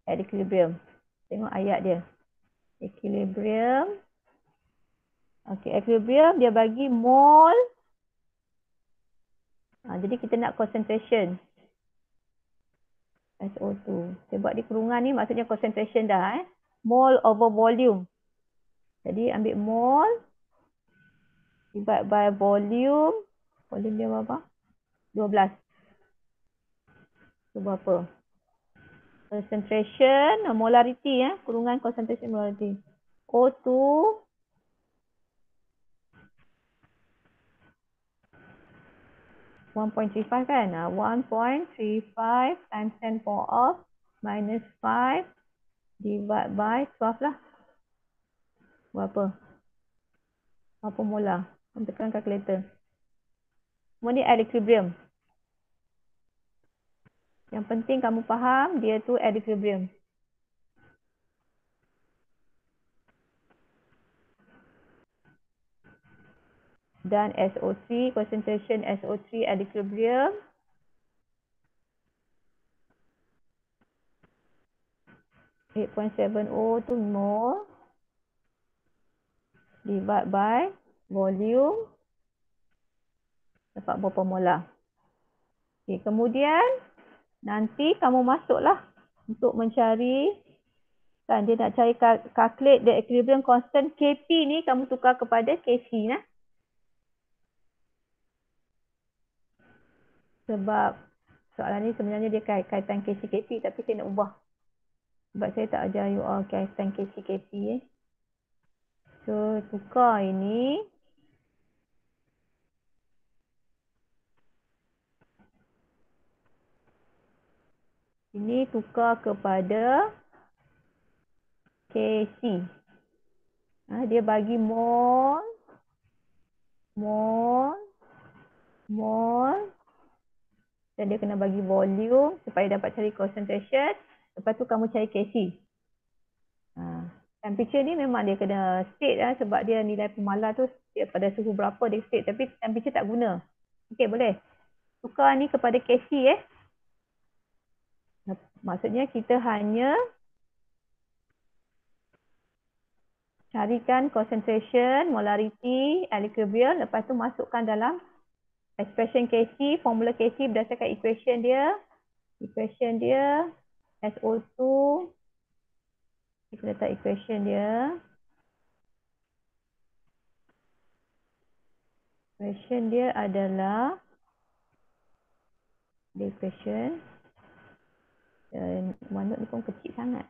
At equilibrium. Tengok ayat dia. Equilibrium. Okay, equilibrium dia bagi mol. Jadi kita nak concentration. SO2. Saya buat di kurungan ni maksudnya concentration dah. Mol over volume. Jadi ambil mol divide by volume. Volume dia berapa? 12. Itu berapa? Concentration, molarity kurungan concentration molarity. O2 1.35 kan? 1.35 times 10 power of minus 5 divide by 12 lah. Berapa? Berapa molar? Tekan kalkulator. Semua ni at equilibrium. Yang penting kamu faham dia tu at equilibrium. Dan SO3, concentration SO3 at equilibrium. (8.70) tu mol divide by volume. Dapat berapa molar. Okay, kemudian nanti kamu masuklah untuk mencari, kan dia nak cari calculate the equilibrium constant. Kp ni kamu tukar kepada Kc nah. Sebab soalan ni sebenarnya dia kaitan Kc Kp, tapi saya nak ubah. Sebab saya tak ajar you all kaitan Kc Kp. So tukar ini. Ini tukar kepada Kc. Dia bagi mol, mol, mol. Dan dia kena bagi volume supaya dapat cari concentration. Lepas tu kamu cari Kc. Temperature ni memang dia kena state sebab dia nilai pemalar tu pada suhu berapa dia state. Tapi temperature tak guna. Okey, boleh. Tukar ni kepada Kc Maksudnya kita hanya carikan concentration, molarity, equilibrium. Lepas tu masukkan dalam expression Kc, formula Kc berdasarkan equation dia. Equation dia SO2. Kita letak equation dia. Equation dia adalah the equation. Dan manut ni pun kecil sangat.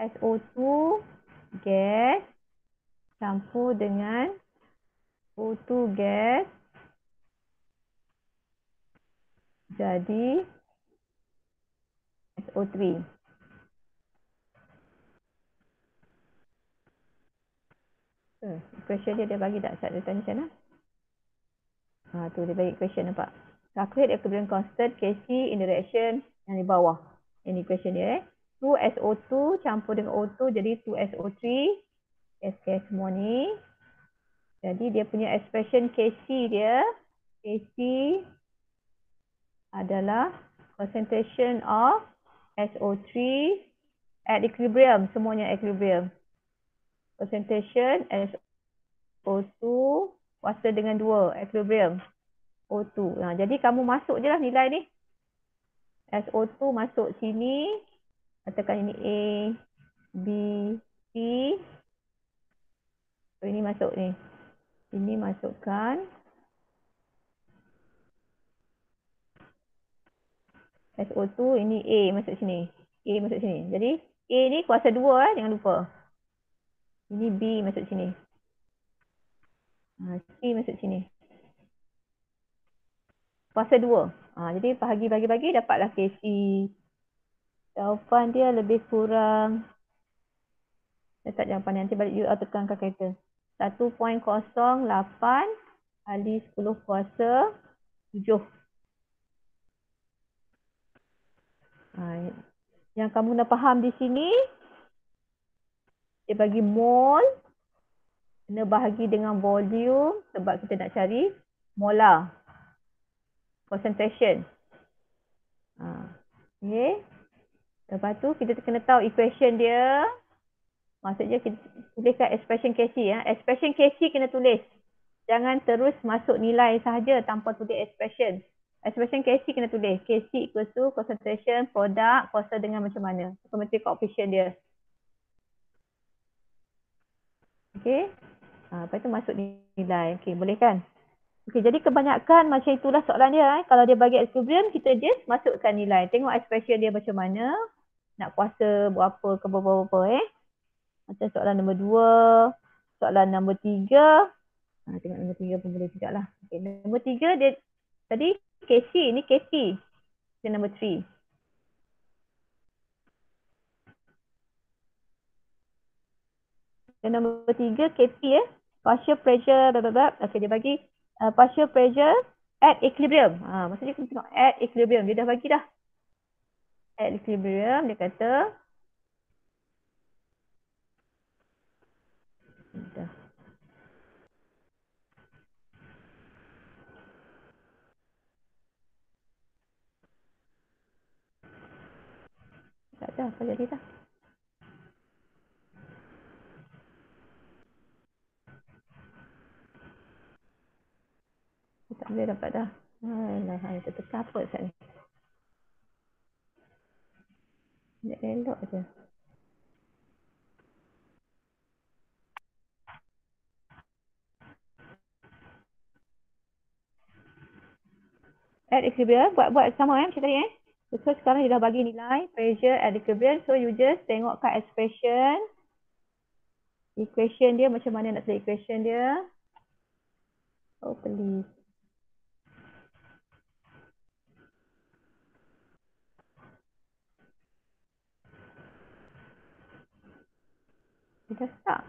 SO2 gas campur dengan O2 gas jadi SO3. Equation dia bagi tak? Saya tanya macam mana? Tu dia bagi equation, nampak? Calculate equilibrium constant Kc in the reaction yang di bawah. Ini equation dia. 2SO2 campur dengan O2 jadi 2SO3. Gas semua ni. Jadi dia punya expression Kc dia. Kc adalah concentration of SO3 at equilibrium. Semuanya equilibrium. Concentration SO2 kuasa dengan 2 equilibrium O2. Jadi kamu masuk je lah nilai ni. SO2 masuk sini. Katakan ini A, B, C. So ini masuk ni. Ini masukkan SO2, ini A masuk sini. A masuk sini. Jadi A ni kuasa 2 jangan lupa. Ini B masuk sini. C masuk sini. Kuasa 2. Jadi bagi dapatlah Kc. Jawapan dia lebih kurang. Letak jawapan nanti balik you tekan kalkulator. 1.08 kali 10 kuasa 7. Yang kamu dah faham di sini. Dia bagi mol kena bahagi dengan volume sebab kita nak cari molar concentration. Okay. Lepas tu kita kena tahu equation dia. Maksudnya kita tuliskan expression Kc. Expression Kc kena tulis. Jangan terus masuk nilai sahaja tanpa tulis expression. Expression Kc kena tulis. Kc equals to concentration produk kuasa dengan macam mana. Chromatic coefficient dia. Okay. Lepas tu masuk nilai. Okay, boleh kan? Okay, jadi kebanyakan macam itulah soalan dia. Kalau dia bagi equilibrium, kita just masukkan nilai. Tengok expression dia macam mana. Nak kuasa berapa ke berapa-berapa. Macam soalan nombor 2. Soalan nombor 3. Tengok nombor 3 pun boleh juga lah. Okay, nombor 3 dia tadi Kc, ni Kp. Dia nombor 3. Dan nombor 3 Kp partial pressure blah, blah, blah. Okay, dia bagi partial pressure at equilibrium. Maksudnya kita tengok at equilibrium. Dia dah bagi dah. At equilibrium dia kata dah. Tak ada apa jadi dah. Tak boleh dapat dah. Alah, tertekan apa saat ni. Dia elok je. At equilibrium, buat sama macam tadi So sekarang dia dah bagi nilai pressure at equilibrium. So you just tengokkan expression. Equation dia macam mana nak tulis equation dia. Oh, please. Dah start.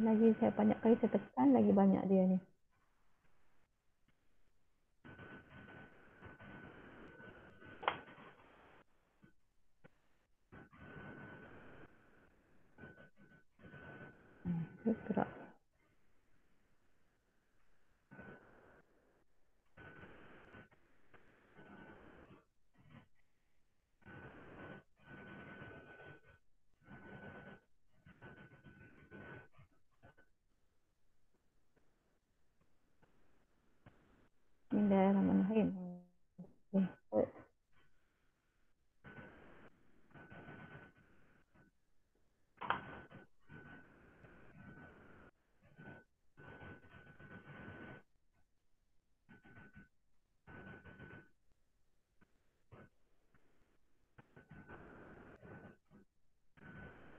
Lagi saya banyak kali saya tekan, lagi banyak dia ni. Terus gerak. Bismillahirrahmanirrahim. Okay.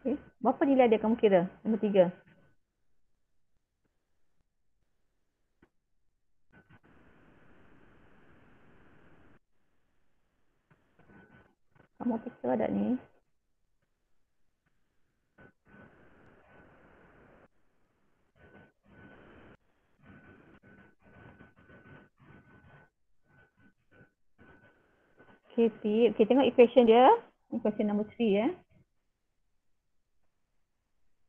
Okay. Berapa nilai dia kamu kira? Nombor 3. Kamu kira tak ni? KP. Okay, tengok equation dia. Equation number 3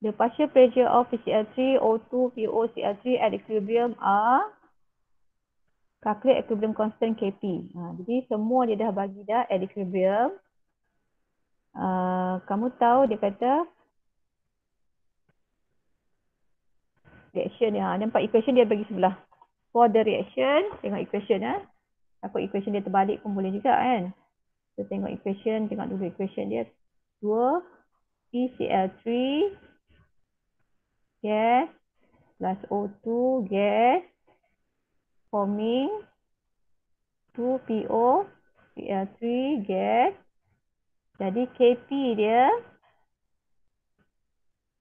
The partial pressure of PCl3, O2, PO, Cl3 at equilibrium are calculate equilibrium constant Kp. Jadi semua dia dah bagi dah at equilibrium. Kamu tahu dia kata reaction dia. Nampak equation dia bagi sebelah. For the reaction, tengok equation Takut equation dia terbalik pun boleh juga kan. So tengok equation, tengok dulu equation dia. 2 PCl3 gas plus O2 gas forming 2PO Cl3 gas. Jadi Kp dia,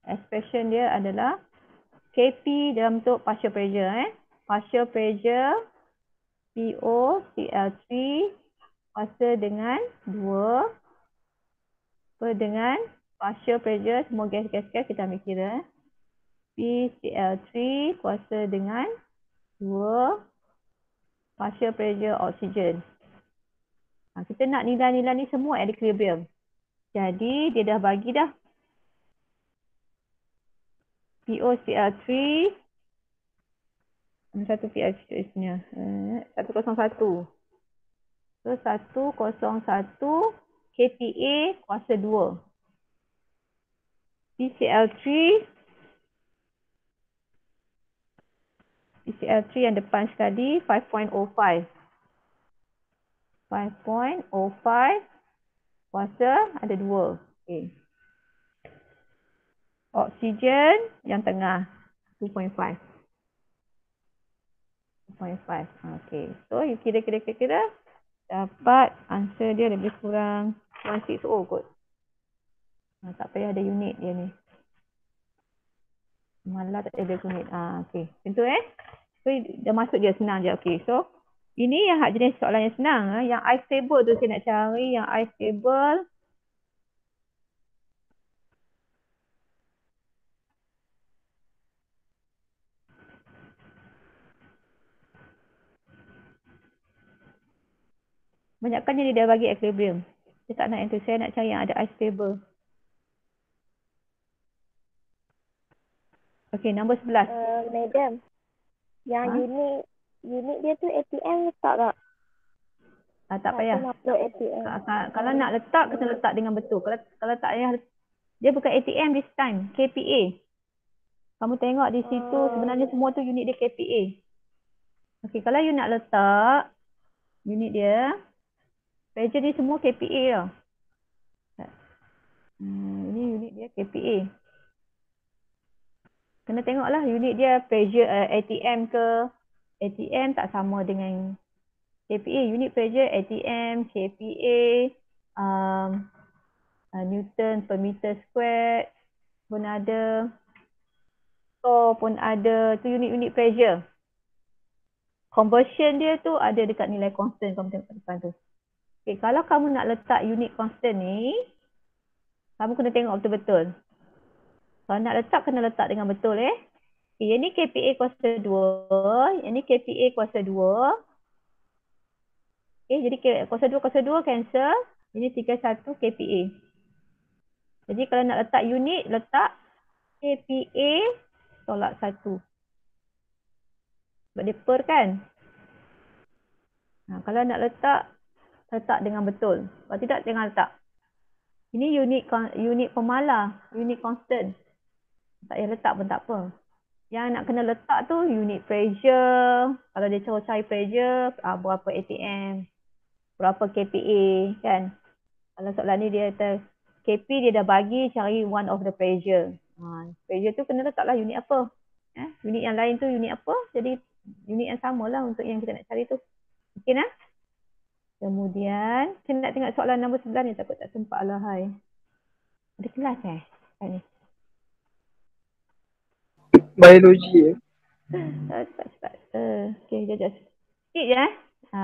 expression dia adalah Kp dalam bentuk partial pressure. Partial pressure PO Cl3 kuasa dengan 2 per dengan partial pressure semua gas-gas kita ambil kira. PCl3 kuasa dengan 2 partial pressure oksigen. Kita nak nilai-nilai ni semua at equilibrium. Jadi dia dah bagi dah POCl3. Satu POCl3 nya. 101. So 101 kPa kuasa 2. PCl3 yang depan sekali 5.05. 5.05 kuasa ada 2. Okay. Oksigen yang tengah 2.5. 2.5. Okay. So you kira dapat answer dia lebih kurang 160 kot. Tak payah ada unit dia ni. Malah tak ada unit. Okay. Tentu So dah masuk dia senang je. Okay. So ini yang hak jenis soalan yang senang. Yang ice table tu saya nak cari. Yang ice table. Banyakkannya dia dah bagi equilibrium. Saya tak nak yang tu. Saya nak cari yang ada ice table. Okay, nombor 11. Madam, yang unit dia tu ATM letak tak? Tak payah. Upload ATM. Kalau nak letak, kena letak dengan betul. Kalau tak payah, dia bukan ATM this time. KPA. Kamu tengok di situ, sebenarnya semua tu unit dia KPA. Okay, kalau you nak letak unit dia, pressure ni semua KPA tau. Ini unit dia KPA. Kena tengoklah unit dia pressure ATM ke. ATM tak sama dengan KPA. Unit pressure ATM, KPA, Newton per meter square pun ada. So pun ada. Tu unit-unit pressure. Conversion dia tu ada dekat nilai constant. Kamu tengok kat depan tu. Okay, kalau kamu nak letak unit constant ni, kamu kena tengok betul-betul. Kalau nak letak, kena letak dengan betul Okay, yang ni KPA kuasa 2. Yang ni KPA kuasa 2. Okay, jadi kuasa 2 cancel. Ini 31 KPA. Jadi kalau nak letak unit, letak KPA tolak 1. Sebab dia per kan? Kalau nak letak dengan betul. Kalau tidak, jangan letak. Ini unit pemalar, unit constant. Tak payah letak pun tak apa. Yang nak kena letak tu unit pressure. Kalau dia cari pressure, berapa ATM, berapa KPA kan. Kalau soalan ni dia kata KP dia dah bagi cari one of the pressure. Pressure tu kena letaklah unit apa. Unit yang lain tu unit apa. Jadi unit yang samalah untuk yang kita nak cari tu. Okey nah? Kemudian, saya nak tengok soalan nombor 9 ni, takut tak sempat lah hai. Ada kelas ni? Biologi Cepat. Okey, jap. Sikit je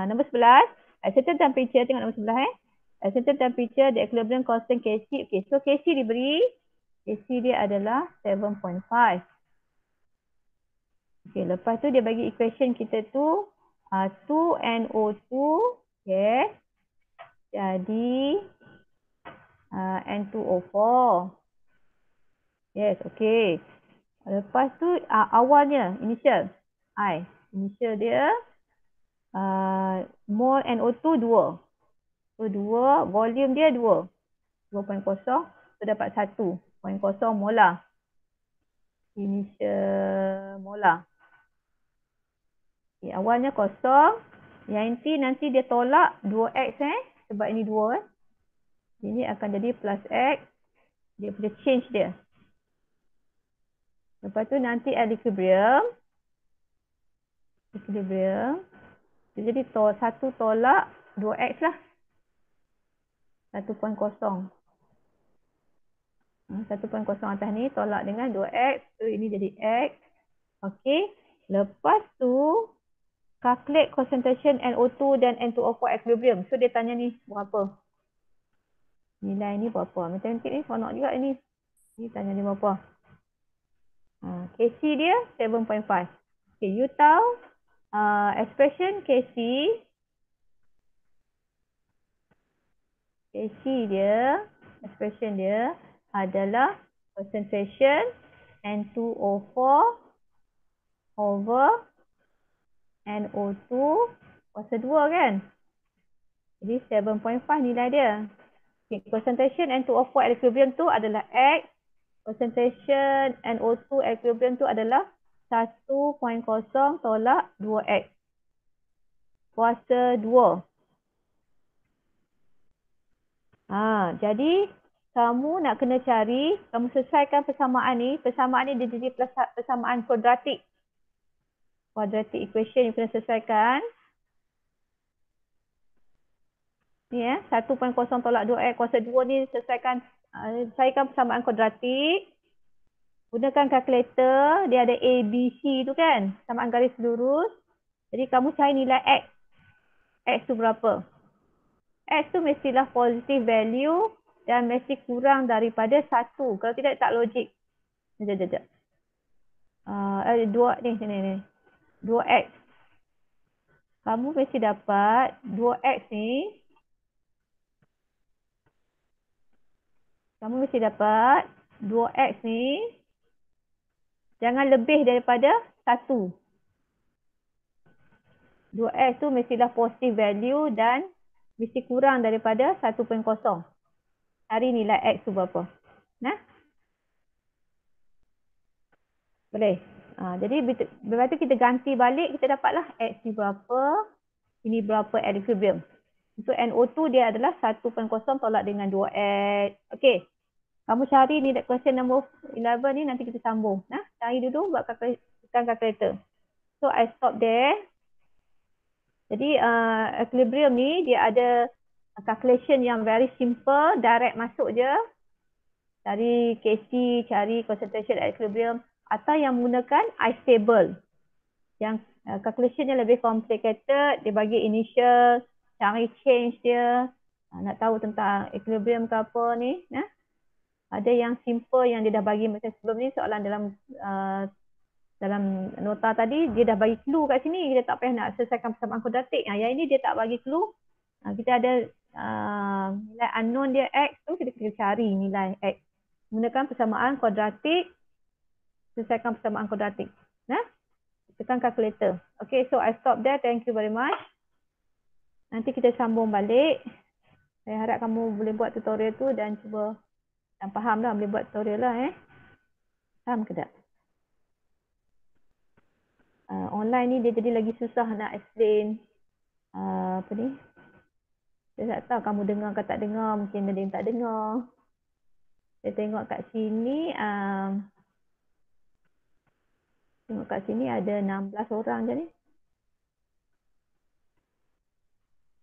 nombor 11. Certain temperature, tengok nombor 11 certain temperature, the equilibrium constant Kc. Okay, so Kc diberi. Kc dia adalah 7.5. Okay, lepas tu dia bagi equation kita tu 2NO2. Okay. Jadi N2O4. Yes, okay. Lepas tu awalnya initial I. Initial dia mole NO2 2. So 2, volume dia 2. 2.0. So dapat 1.0 molar. Initial molar. Okay, awalnya kosong. Yang nanti dia tolak 2x sebab ini 2 Ini akan jadi plus x. Dia punya change dia. Lepas tu nanti at equilibrium. Dia jadi 1 tolak 2x lah. 1.0. 1.0 atas ni tolak dengan 2x. So ini jadi x. Okey. Lepas tu calculate concentration NO2 dan N2O4 equilibrium. So dia tanya ni berapa? Nilai ni berapa? Matematik ni seronok juga ni. Ni tanya ni berapa? Kc dia 7.5. Okay, you tahu expression Kc dia, expression dia adalah concentration N2O4 over NO2 kuasa 2 kan. Jadi 7.5 nilai dia. Okay, concentration N2O4 at equilibrium tu adalah X. Concentration NO2 at equilibrium tu adalah 1.0 tolak 2X. Kuasa 2. Jadi kamu nak kena cari, kamu selesaikan persamaan ni. Persamaan ni dia jadi persamaan kuadratik. Quadratic equation yang kena selesaikan. Ni 1.0 tolak 2X kuasa 2 ni selesaikan persamaan kuadratik. Gunakan kalkulator, dia ada A, B, C tu kan. Persamaan garis lurus. Jadi kamu cari nilai X. X tu berapa? X tu mestilah positive value dan mesti kurang daripada 1. Kalau tidak tak logik. Sekejap. 2 ni. 2X. Kamu mesti dapat 2X ni. Kamu mesti dapat 2X ni jangan lebih daripada 1. 2X tu mestilah positive value dan mesti kurang daripada 1.0. Cari nilai X tu berapa. Boleh? Jadi lepas tu kita ganti balik, kita dapatlah X ni berapa, ini berapa at equilibrium. Untuk NO2 dia adalah 1.0 tolak dengan 2X. Okey. Kamu cari ni question number 11 ni nanti kita sambung. Cari dulu buat kalkulator. So I stop there. Jadi equilibrium ni dia ada calculation yang very simple, direct masuk je. Cari Kc, cari concentration at equilibrium atau yang menggunakan I-stable. Yang calculation yang lebih complicated, dia bagi initial, cari change dia. Nak tahu tentang equilibrium ke apa ni. Ada yang simple yang dia dah bagi macam sebelum ni, soalan dalam nota tadi dia dah bagi clue kat sini, kita tak payah nak selesaikan persamaan kuadratik. Yang ini dia tak bagi clue. Kita ada nilai unknown dia X tu, kita kena cari nilai X menggunakan persamaan kuadratik, selesaikan persamaan kuadratik. Tekan kalkulator. Okay, so I stop there. Thank you very much. Nanti kita sambung balik. Saya harap kamu boleh buat tutorial tu dan cuba dan faham lah, boleh buat tutorial lah. Faham ke tak? Online ni dia jadi lagi susah nak explain apa ni. Saya tak tahu kamu dengar ke tak dengar, mungkin ada yang tak dengar. Saya tengok kat sini ada 16 orang je ni.